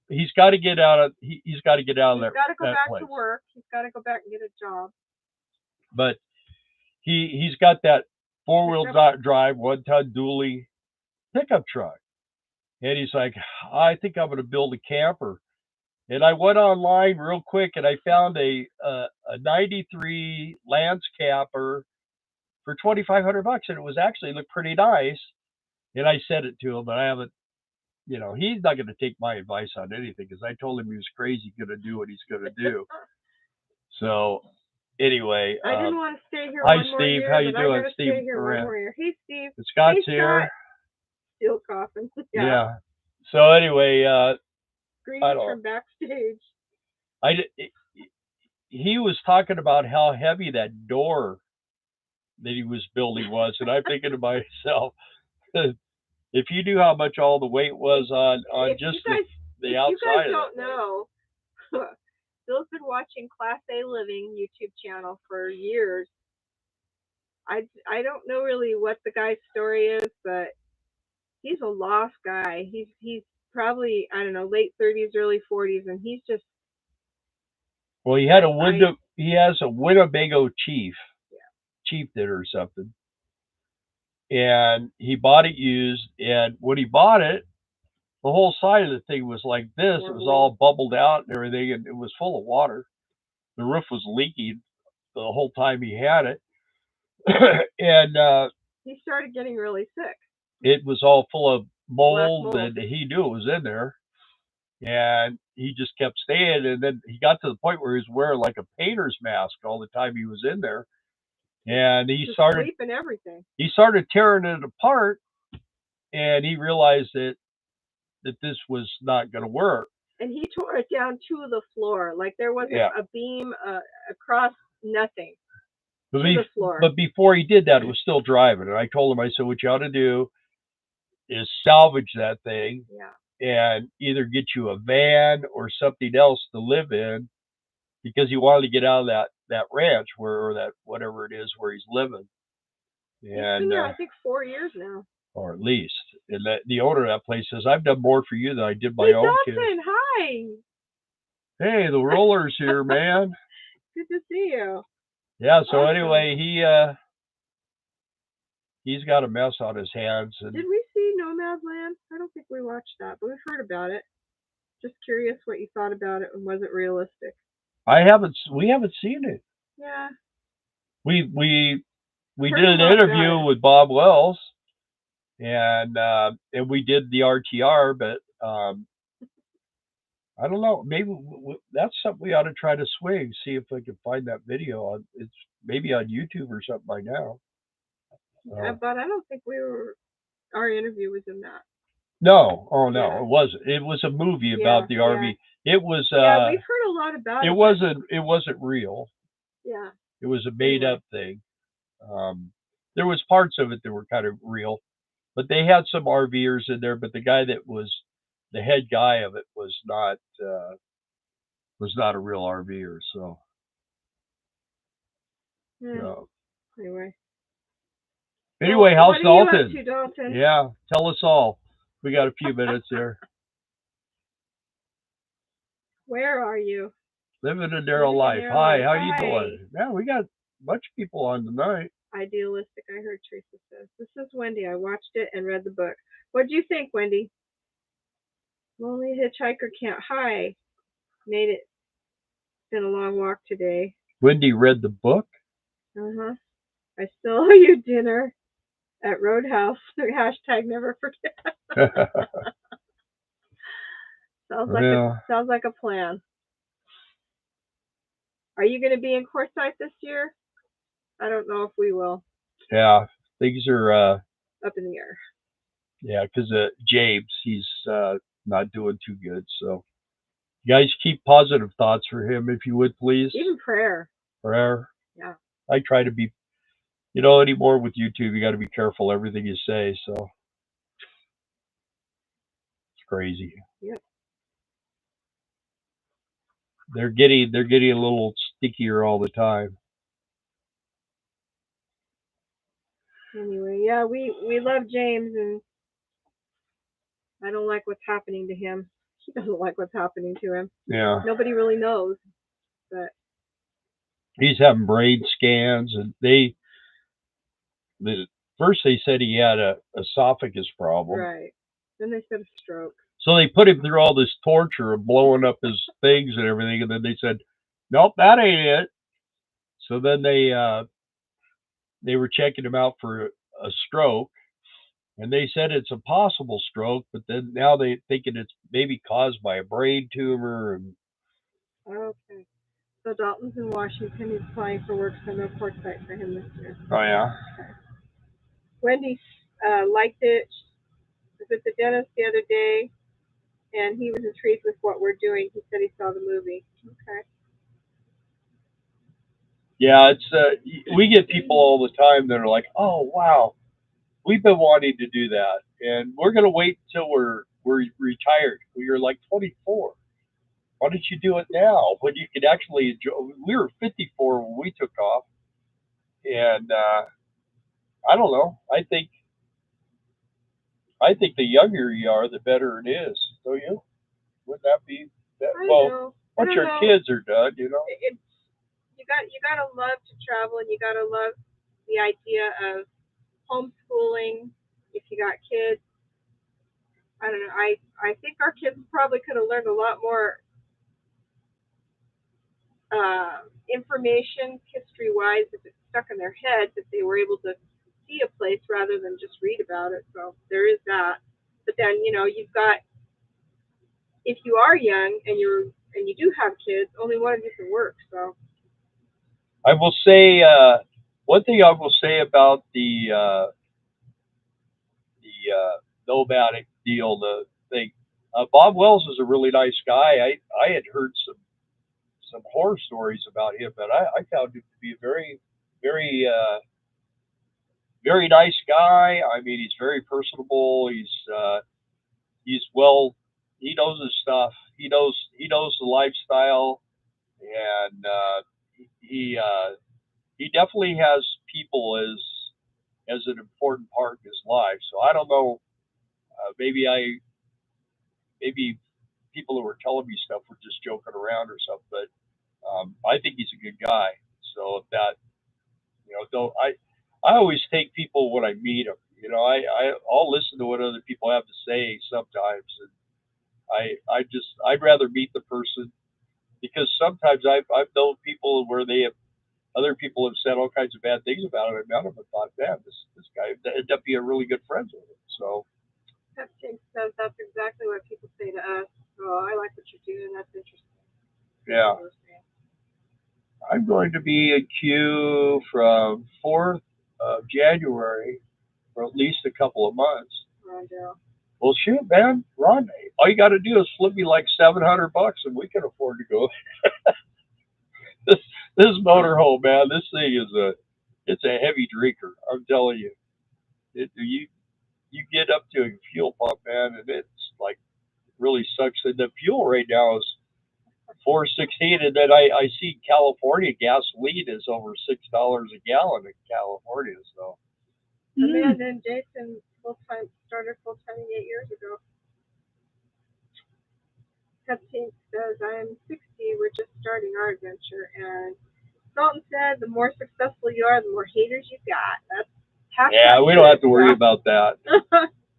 he's got to get out of there. He's got to go back to work. He's got to go back and get a job. But he's got that 4-wheel drive, 1-ton dually pickup truck, and he's like, I think I'm going to build a camper. And I went online real quick, and I found a '93 Landscaper for $2,500, and it was actually looked pretty nice. And I said it to him, but I haven't. He's not going to take my advice on anything because I told him he was crazy going to do what he's going to do. So anyway, I didn't want to stay here. Hi, one Steve. More year, how you doing, Steve? Stay here one more year. Hey, Steve. Scott's here. Steel coffin. Yeah. So anyway, greetings from backstage. He was talking about how heavy that door that he was building was, and I'm thinking to myself, if you knew how much all the weight was on just the outside. You guys don't know. Bill's been watching Class A Living YouTube channel for years. I don't know really what the guy's story is, but he's a lost guy. He's probably, I don't know, late 30s, early 40s, and he's just. Well, he has a Winnebago chieftain or something, and he bought it used. And when he bought it, the whole side of the thing was like this. It was all bubbled out and everything, and it was full of water. The roof was leaking the whole time he had it. And he started getting really sick. It was all full of mold, and he knew it was in there. And he just kept staying, and then he got to the point where he was wearing like a painter's mask all the time he was in there. And he started sleeping everything. He started tearing it apart, and he realized that that this was not going to work. And he tore it down to the floor. Like there wasn't Yeah. a beam across, nothing. But, To the floor. But before he did that, it was still driving. And I told him, I said, what you ought to do is salvage that thing, and either get you a van or something else to live in, because he wanted to get out of that ranch or that whatever it is where he's living. And he's been there, I think, 4 years now. Or at least. And the owner of that place says, I've done more for you than I did my own kids. Hi. Hey, the roller's here, man. Good to see you. Yeah, so awesome. Anyway, he's got a mess on his hands. And did we see Nomadland? I don't think we watched that, but we've heard about it. Just curious what you thought about it, and was it realistic? We haven't seen it. Yeah. We did an interview with Bob Wells, and we did the RTR, but I don't know. Maybe that's something we ought to try to swing. See if I can find that video. It's maybe on YouTube or something by now. But I don't think our interview was in that. No, it wasn't. It was a movie about the RV. It was. We've heard a lot about it. It wasn't real. Yeah. It was a made up thing. There was parts of it that were kind of real, but they had some RVers in there. But the guy that was the head guy of it was not a real RVer. So. Anyway, how's Dalton? Dalton? Yeah, tell us all. We got a few minutes here. Where are you? Living a narrow life. Hi, how you doing? Yeah, we got a bunch of people on tonight. Idealistic, I heard Teresa says. This is Wendy. I watched it and read the book. What do you think, Wendy? Lonely hitchhiker can't hide. Made it. Been a long walk today. Wendy read the book? Uh-huh. I still owe you dinner at Roadhouse. Hashtag never forget. Sounds like a plan. Are you going to be in Quartzsite this year? I don't know if we will. Yeah, things are up in the air. Yeah, because James, he's not doing too good. So, you guys keep positive thoughts for him, if you would, please. Even prayer. Prayer. Yeah. I try to be, anymore with YouTube, you got to be careful everything you say. So, it's crazy. Yep. They're getting a little stickier all the time. Anyway, yeah, we love James, and I don't like what's happening to him. He doesn't like what's happening to him. Yeah. Nobody really knows, but he's having brain scans, and first they said he had a esophagus problem. Right. Then they said a stroke. So they put him through all this torture of blowing up his things and everything, and then they said, nope, that ain't it. So then they were checking him out for a stroke, and they said it's a possible stroke, but then now they're thinking it's maybe caused by a brain tumor. And okay. So Dalton's in Washington. He's applying for work, so no Quartzsite for him this year. Oh, yeah? Okay. Wendy liked it. I was at the dentist the other day, and he was intrigued with what we're doing. He said he saw the movie. Okay. Yeah, it's we get people all the time that are like, oh, wow, we've been wanting to do that, and we're going to wait until we're retired. You're like 24. Why don't you do it now when you could actually enjoy? We were 54 when we took off, and I don't know. I think the younger you are, the better it is. Don't you? Wouldn't that be that? Well, once your kids are done, you gotta love to travel, and you gotta love the idea of homeschooling. If you got kids, I don't know. I think our kids probably could have learned a lot more information history-wise if it's stuck in their heads, if they were able to see a place rather than just read about it. So there is that. But then you've got, if you are young and you do have kids, only one of you can work. So I will say one thing I will say about the nomadic deal, the thing. Bob Wells is a really nice guy. I had heard some horror stories about him, but I found him to be a very very nice guy. I mean, he's very personable. He's well. He knows his stuff. He knows the lifestyle, and he definitely has people as an important part in his life. So I don't know. Maybe people who were telling me stuff were just joking around or something. But I think he's a good guy. So if that, don't I always take people when I meet them. I'll listen to what other people have to say sometimes, and I'd rather meet the person because sometimes I've known people where they have other people have said all kinds of bad things about it. I met him and thought, man, this guy ended up being really good friends with him. So Caption says that's exactly what people say to us. Oh, I like what you're doing. That's interesting. yeah, I'm going to be in queue from 4th of January for at least a couple of months. Rondo. Well, shoot, man, Ron, all you got to do is flip me like $700 and we can afford to go. this motorhome, man, this thing it's a heavy drinker. I'm telling you, you get up to a fuel pump, man, and it's like really sucks. And the fuel right now is $4.16, and then I see California gasoline is over $6 a gallon in California. So Amanda and Jason started full time 8 years ago. Captain says, I am 60. We're just starting our adventure. And Dalton said, the more successful you are, the more haters you got. That's half. Yeah, we don't have to worry about that.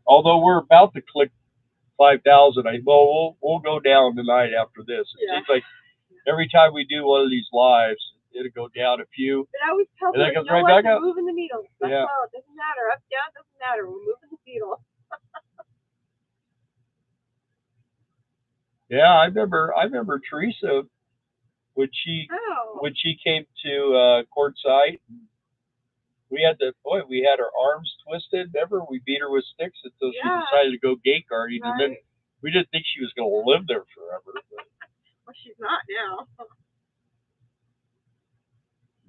Although we're about to click 5,000, we'll go down tonight after this. It seems like every time we do one of these lives, it'll go down a few. But I always tell them, and then it comes right back up. We're moving the needle. That's all. It doesn't matter. Up, down, doesn't matter. We're moving the needle. Yeah, I remember Teresa when she came to Quartzsite. We had our arms twisted. Remember, we beat her with sticks until she decided to go gate guarding, and then we didn't think she was going to live there forever. But. Well, she's not now.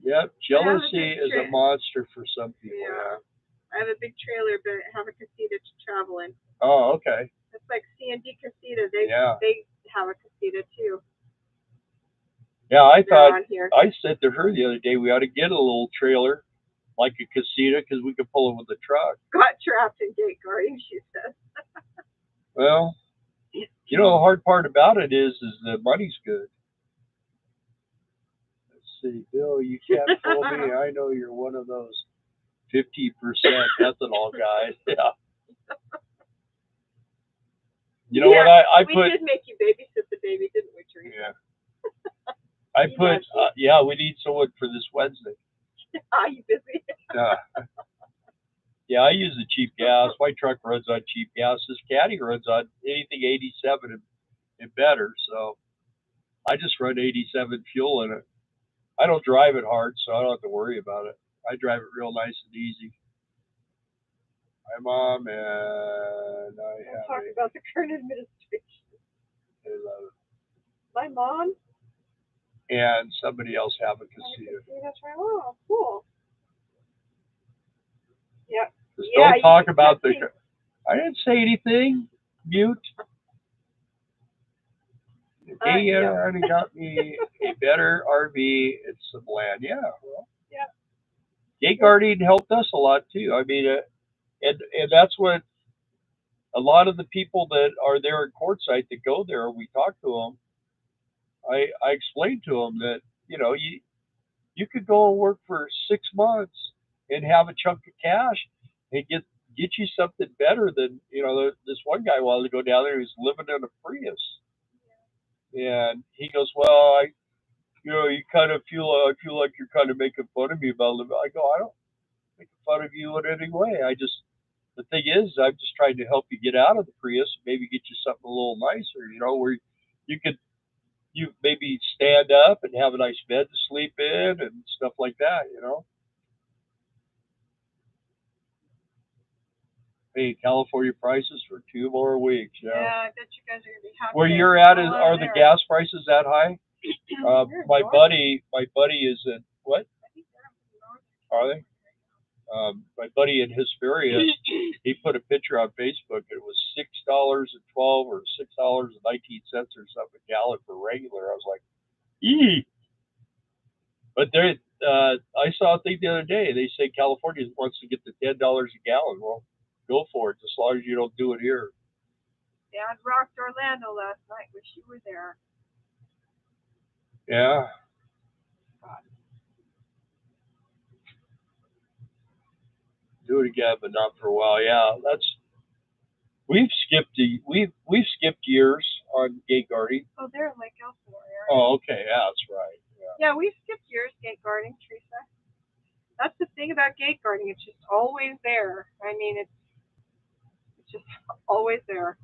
Yep, jealousy is a monster for some people. Yeah. I have a big trailer, but have a casita to travel in. Oh, okay. It's like C&D Casita. They have a casita too. Yeah, I said to her the other day we ought to get a little trailer like a casita because we could pull it with a truck. Got trapped in gate guarding, she says. Well, the hard part about it is the money's good. Let's see, Bill, you can't fool me. I know you're one of those 50% ethanol guys. Yeah. You know what? We did make you babysit the baby, didn't we, Teresa? Yeah. We need someone for this Wednesday. Are you busy? Yeah, I use the cheap gas. My truck runs on cheap gas. This caddy runs on anything 87 and better. So I just run 87 fuel in it. I don't drive it hard, so I don't have to worry about it. I drive it real nice and easy. Hi, Mom, and We'll talk about the current administration. I love it. My mom? And somebody else have a casita. That's right. Oh, cool. Yep. Just don't talk about the... I didn't say anything. Mute. Hey, already got me a better RV and some land. Yeah, well. Yeah. Gate guarding helped us a lot, too. I mean, and that's what a lot of the people that are there at Quartzsite that go there, we talk to them. I explained to them that, you could go and work for 6 months and have a chunk of cash and get you something better than, this one guy wanted to go down there who's living in a Prius. And he goes, well, you kind of I feel like you're kind of making fun of me about living. I go, I don't make fun of you in any way. The thing is, I'm just trying to help you get out of the Prius, maybe get you something a little nicer, where you maybe stand up and have a nice bed to sleep in and stuff like that, paying California prices for 2 more weeks. Yeah, I bet you guys are gonna be happy. Where to you're at pull is out are of the there. gas prices that high? My buddy is in what? Are they? My buddy in Hesperia, he put a picture on Facebook. It was $6.12 or $6.19 or something a gallon for regular. I was like, eee. But there, I saw a thing the other day. They say California wants to get to $10 a gallon. Well, go for it, as long as you don't do it here. Dad rocked Orlando last night. Wish you were there. Yeah. Do it again, but not for a while. Yeah, we've skipped years on gate guarding. Oh, they're in Lake Elsinore area. Oh, okay, yeah, that's right. Yeah, we've skipped years gate guarding, Teresa. That's the thing about gate guarding. It's just always there. I mean, it's just always there.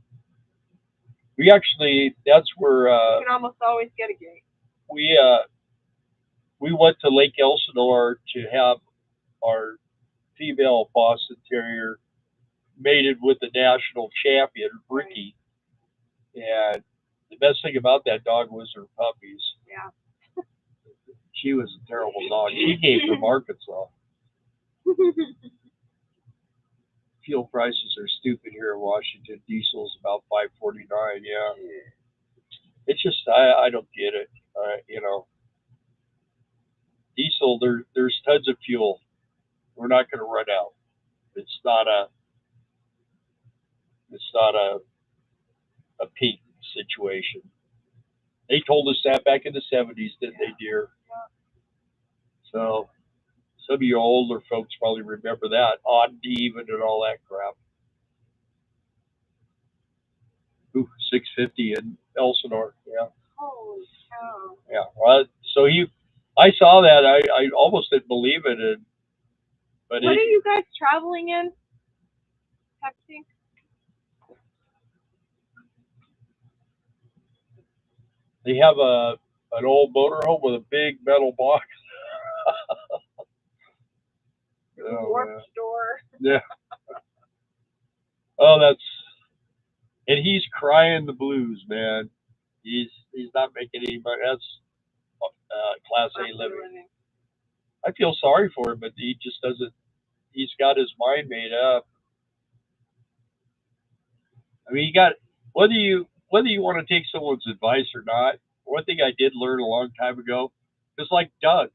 We actually, that's where you can almost always get a gate. We went to Lake Elsinore to have our female Boston Terrier mated with the national champion, Ricky. Right. And the best thing about that dog was her puppies. Yeah. She was a terrible dog. She came from Arkansas. Fuel prices are stupid here in Washington. Diesel's about $5.49. Yeah. It's just I don't get it. Diesel, there's tons of fuel. We're not going to run out. It's not a peak situation. They told us that back in the 70s, didn't they, dear? Yeah. So some of you older folks probably remember that. Odd even and all that crap. Ooh, 650 in Elsinore. Yeah. Holy cow. Yeah. Well, so I saw that. I almost didn't believe it. But what are you guys traveling in? Pepsi? They have an old motorhome with a big metal box. Warped door. Yeah. Oh, and he's crying the blues, man. He's not making any money. That's Class A living. I feel sorry for him, but he just doesn't. He's got his mind made up. I mean, whether you want to take someone's advice or not. One thing I did learn a long time ago is like Doug.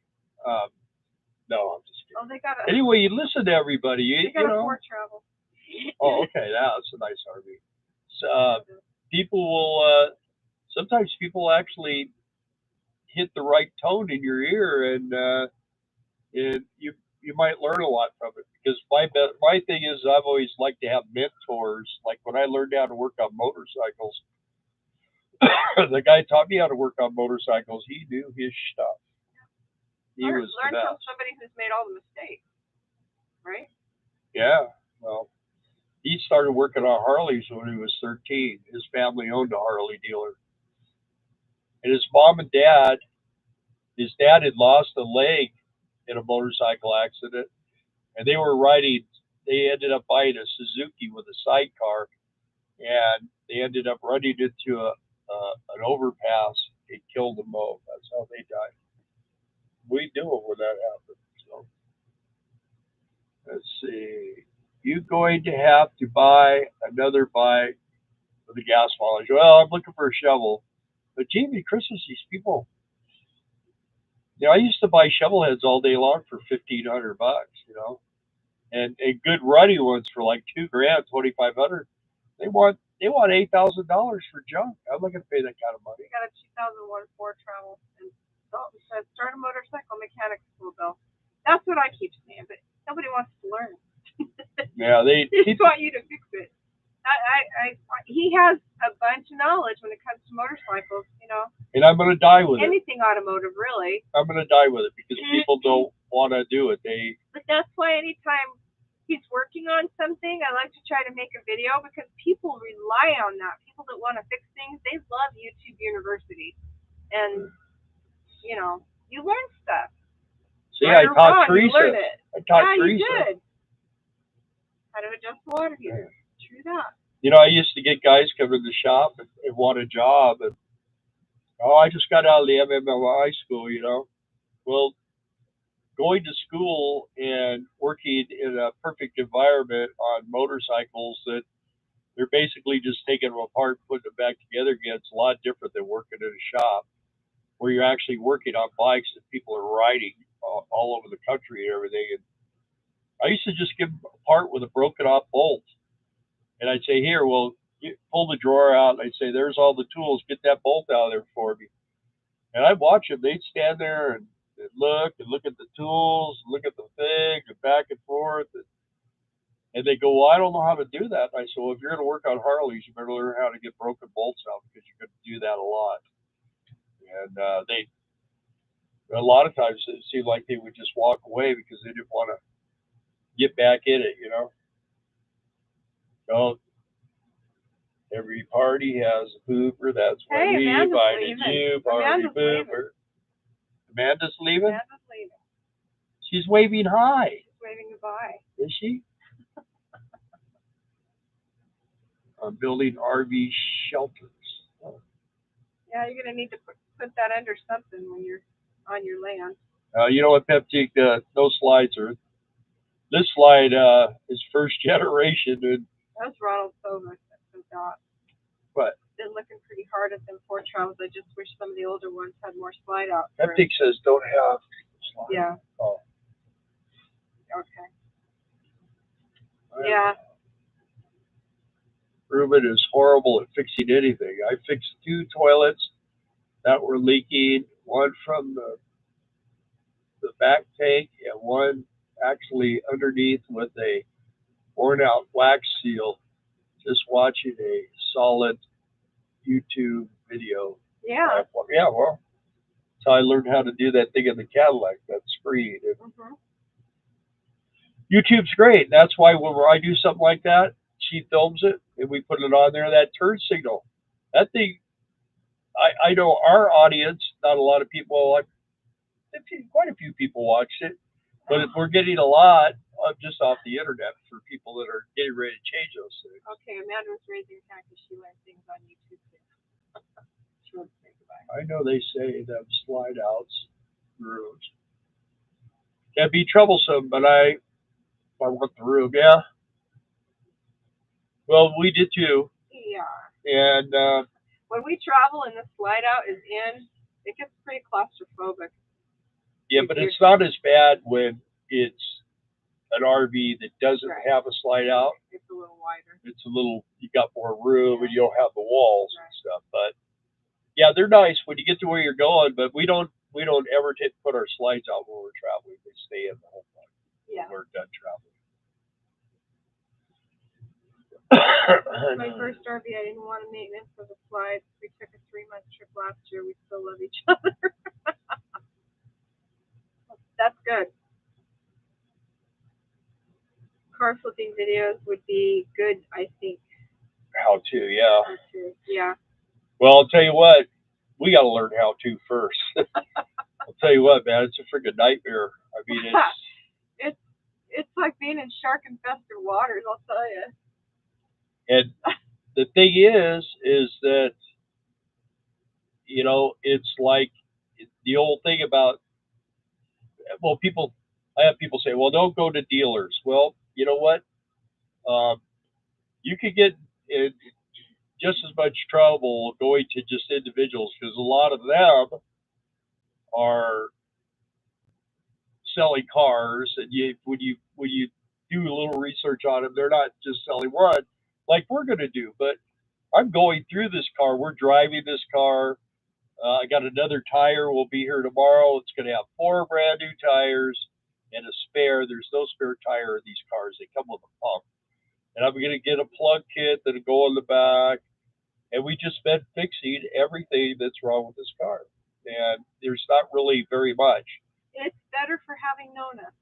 No, I'm just kidding. Oh, they got anyway, you listen to everybody. They got a Ford Travel. Oh, okay, that's a nice RV. So, people will. Sometimes people actually hit the right tone in your ear, and you might learn a lot from it. Because my thing is, I've always liked to have mentors. Like when I learned how to work on motorcycles, the guy taught me how to work on motorcycles. He knew his stuff. He was learn from somebody who's made all the mistakes, right? Yeah. Well, he started working on Harleys when he was 13. His family owned a Harley dealer. And his mom and dad, his dad had lost a leg in a motorcycle accident. And they ended up buying a Suzuki with a sidecar. And they ended up running into an overpass. It killed them both. That's how they died. We knew it when that happened. So let's see. You're going to have to buy another bike for the gas mileage. Well, I'm looking for a shovel. But Jamie, Christmas, these people. I used to buy shovel heads all day long for $1,500, and good running ones for like $2,000, $2,500. They want $8,000 for junk. I'm not gonna pay that kind of money. We got a 2001 Ford Travel, and it says start a motorcycle mechanic school bill. That's what I keep saying, but nobody wants to learn. Yeah, they just want you to fix it. He has a bunch of knowledge when it comes to motorcycles, And I'm gonna die with anything automotive, really. I'm gonna die with it because people don't want to do it. But that's why anytime he's working on something, I like to try to make a video because people rely on that. People that want to fix things, they love YouTube University, and you learn stuff. See, I taught Teresa. You learn it. I taught Teresa. You did. How to adjust the water heater. True that. You know, I used to get guys come to the shop and want a job, and oh, I just got out of the MMLI school, you know. Well, going to school and working in a perfect environment on motorcycles that they're basically just taking them apart, putting them back together again. It's a lot different than working in a shop where you're actually working on bikes that people are riding all over the country and everything. And I used to just give them apart with a broken off bolt. And I'd say, here, well, you pull the drawer out. And I'd say, there's all the tools. Get that bolt out of there for me. And I'd watch them. They'd stand there and look at the tools, look at the thing, and back and forth. And they go, well, I don't know how to do that. And I said, well, if you're going to work on Harleys, you better learn how to get broken bolts out because you're going to do that a lot. And a lot of times it seemed like they would just walk away because they didn't want to get back in it, you know. So every party has a pooper. That's why we invited you, party pooper. Amanda's leaving? Amanda's leaving. She's waving hi. She's waving goodbye. Is she? I'm building RV shelters. Yeah, you're going to need to put that under something when you're on your land. You know what, Pepsi? Those slides are. This slide is first generation. And that's Ronald Thomas. That's got. What? Been looking pretty hard at them Ford travels. I just wish some of the older ones had more slide out. Pepsi says don't have slide. Yeah. Oh. Okay. Yeah. Ruben is horrible at fixing anything. I fixed 2 toilets that were leaking, one from the back tank and one actually underneath with a worn out wax seal, just watching a solid YouTube video. Yeah. Yeah, well, that's how I learned how to do that thing in the Cadillac, that screen. YouTube's great. That's why when I do something like that, she films it and we put it on there. That turn signal, that thing, I know our audience, not a lot of people, like quite a few people watched it, but we're getting a lot just off the internet for people that are getting ready to change those things. Okay, Amanda was raising her hand because she learned things on YouTube too. She wants to say goodbye. I know they say them slide outs, grooves can be troublesome, but I want the room, yeah. Well, we did too. Yeah. And when we travel and the slide out is in, it gets pretty claustrophobic. Yeah, but it's not as bad when it's an RV that doesn't have a slide out. It's a little wider. It's a little, you got more room and you don't have the walls and stuff. But yeah, they're nice when you get to where you're going, but we don't ever put our slides out when we're traveling. They stay in the whole time. Yeah. When we're done traveling. My first RV, I didn't want to maintenance of the slides. We took a 3-month trip last year. We still love each other. That's good. Car flipping videos would be good, I think. How to, yeah. How to, yeah. Well, I'll tell you what, we got to learn how to first. I'll tell you what, man, it's a freaking nightmare. I mean, it's like being in shark-infested waters, I'll tell you. And the thing is that, you know, it's like the old thing about, well, I have people say, well, don't go to dealers. Well, you know what? You could get in just as much trouble going to just individuals because a lot of them are selling cars, and when you do a little research on them, they're not just selling one like we're going to do. But I'm going through this car. We're driving this car. I got another tire. Will be here tomorrow. It's going to have 4 brand new tires and a spare. There's no spare tire in these cars. They come with a pump. And I'm going to get a plug kit that'll go in the back. And we just been fixing everything that's wrong with this car. And there's not really very much. It's better for having known us.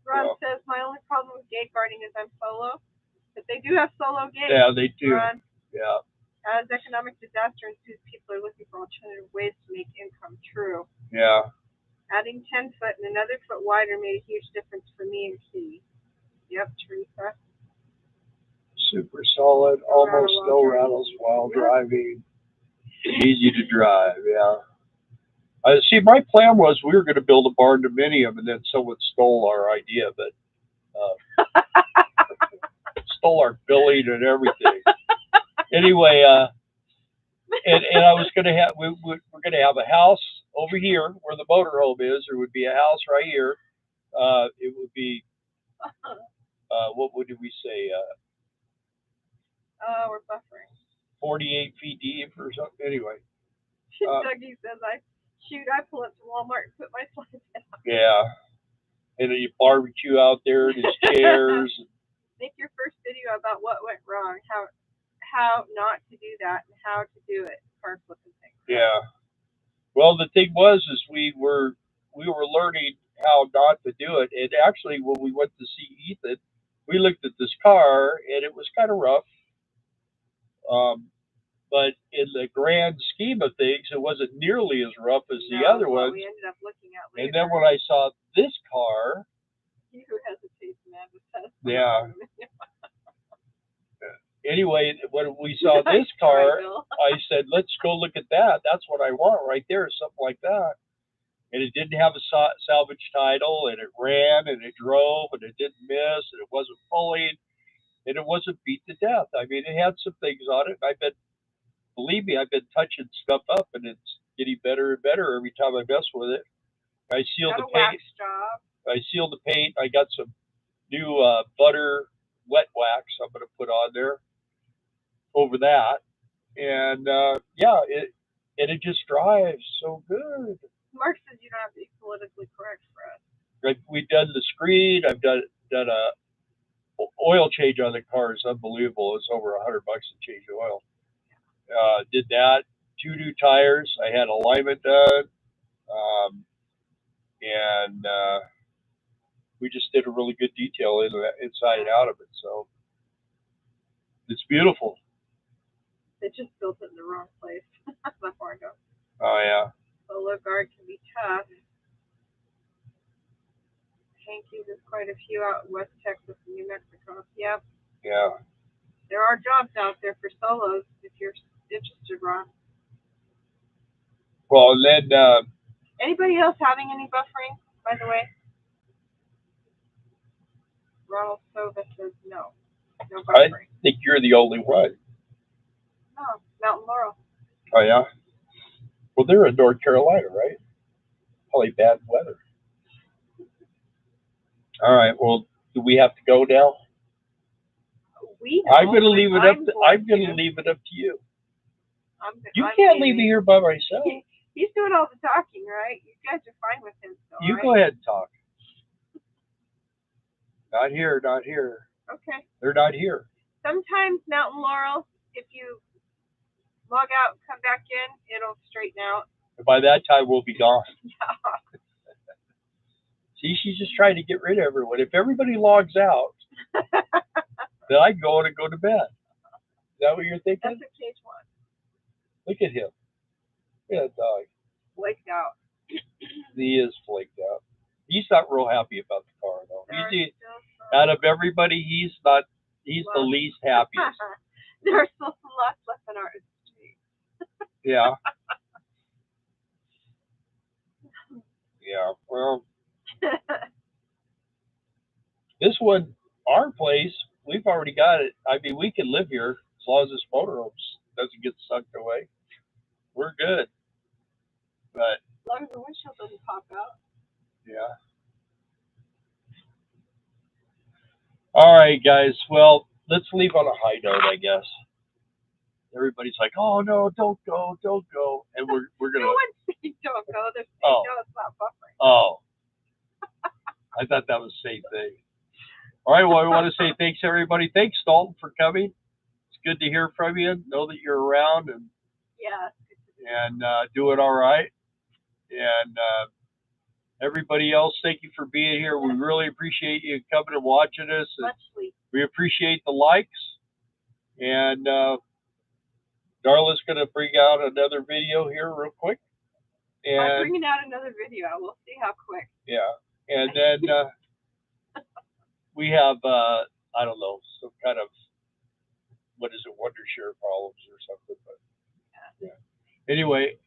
Ron says, my only problem with gate guarding is I'm solo. But they do have solo gates. Yeah, they do. Ron, yeah. As economic disaster ensues, people are looking for alternative ways to make income. True. Yeah. Adding 10 foot and another foot wider made a huge difference for me and Kitty. Yep, Teresa. Super solid, almost no rattles while driving. Easy to drive, yeah. See, my plan was we were going to build a barn dominium, and then someone stole our idea, but stole our billing and everything. Anyway, and I was going to have we're going to have a house over here where the motorhome is. There would be a house right here. It would be what would we say? We're buffering. 48 feet deep or something. Anyway. Dougie says, I pull up to Walmart and put my slides out. Yeah. And then you barbecue out there and his chairs. Make your first video about what went wrong, how not to do that, and how to do it. Car flipping thing. Yeah. Well, the thing was, is we were learning how not to do it. And actually, when we went to see Ethan, we looked at this car, and it was kind of rough. But in the grand scheme of things, it wasn't nearly as rough as the other ones. We ended up looking at later. And then when I saw this car, he who hesitates, man, just yeah. Anyway, when we saw this car, I said, "Let's go look at that. That's what I want right there, something like that." And it didn't have a salvage title, and it ran, and it drove, and it didn't miss, and it wasn't pulling, and it wasn't beat to death. I mean, it had some things on it. Believe me, I've been touching stuff up, and it's getting better and better every time I mess with it. I sealed the paint. I sealed the paint. I got some new butter wet wax I'm going to put on there over that, and yeah, it just drives so good. Mark says you don't have to be politically correct for us. Like we've done the screen. I've done a oil change on the car. It's unbelievable. It's over $100 to change the oil. Did that. 2 new tires. I had alignment done, and we just did a really good detail inside and out of it. So it's beautiful. They just built it in the wrong place. Not far ago. Oh yeah. Solo guard can be tough. Hanky, there's quite a few out in West Texas and New Mexico. Yep. Yeah. There are jobs out there for solos if you're interested, Ron. Well, and then anybody else having any buffering, by the way? Ronald Sova says no. No buffering. I think you're the only one. No, Mountain Laurel. Oh yeah. Well, they're in North Carolina, right? Probably bad weather. All right. Well, do we have to go now? I'm going to leave it up. I'm going to leave it up to you. You can't leave me here by myself. He's doing all the talking, right? You guys are fine with him, so. You go ahead and talk. Not here. Not here. Okay. They're not here. Sometimes Mountain Laurel, if you log out and come back in, it'll straighten out. And by that time, we'll be gone. See, she's just trying to get rid of everyone. If everybody logs out, then I can go in and go to bed. Is that what you're thinking? That's what Cage wants. Look at him. Look at that dog. Flaked out. He is flaked out. He's not real happy about the car, though. Out of everybody, he's the least happiest. There are still some lots left in our street. Yeah. Yeah, well, this one, our place, we've already got it. I mean, we can live here as long as this motorhome doesn't get sucked away. We're good. But as long as the windshield doesn't pop out. Yeah. All right, guys. Well, let's leave on a high note, I guess. Everybody's like, "Oh no, don't go, don't go," and we're gonna. No one's saying don't go. They're saying no, it's not buffering. Oh. I thought that was the same thing. All right. Well, I want to say thanks, everybody. Thanks, Dalton, for coming. It's good to hear from you. Know that you're around and doing all right. And everybody else, thank you for being here. We really appreciate you coming and watching us. And we appreciate the likes. And Darla's going to bring out another video here real quick. And I'm bringing out another video. We'll see how quick. Yeah. And then we have I don't know, some kind of, what is it, wonder share problems or something. But yeah. Anyway,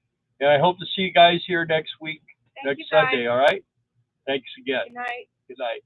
and I hope to see you guys here next week, Thank next you, guys. Sunday. All right. Thanks again. Good night. Good night.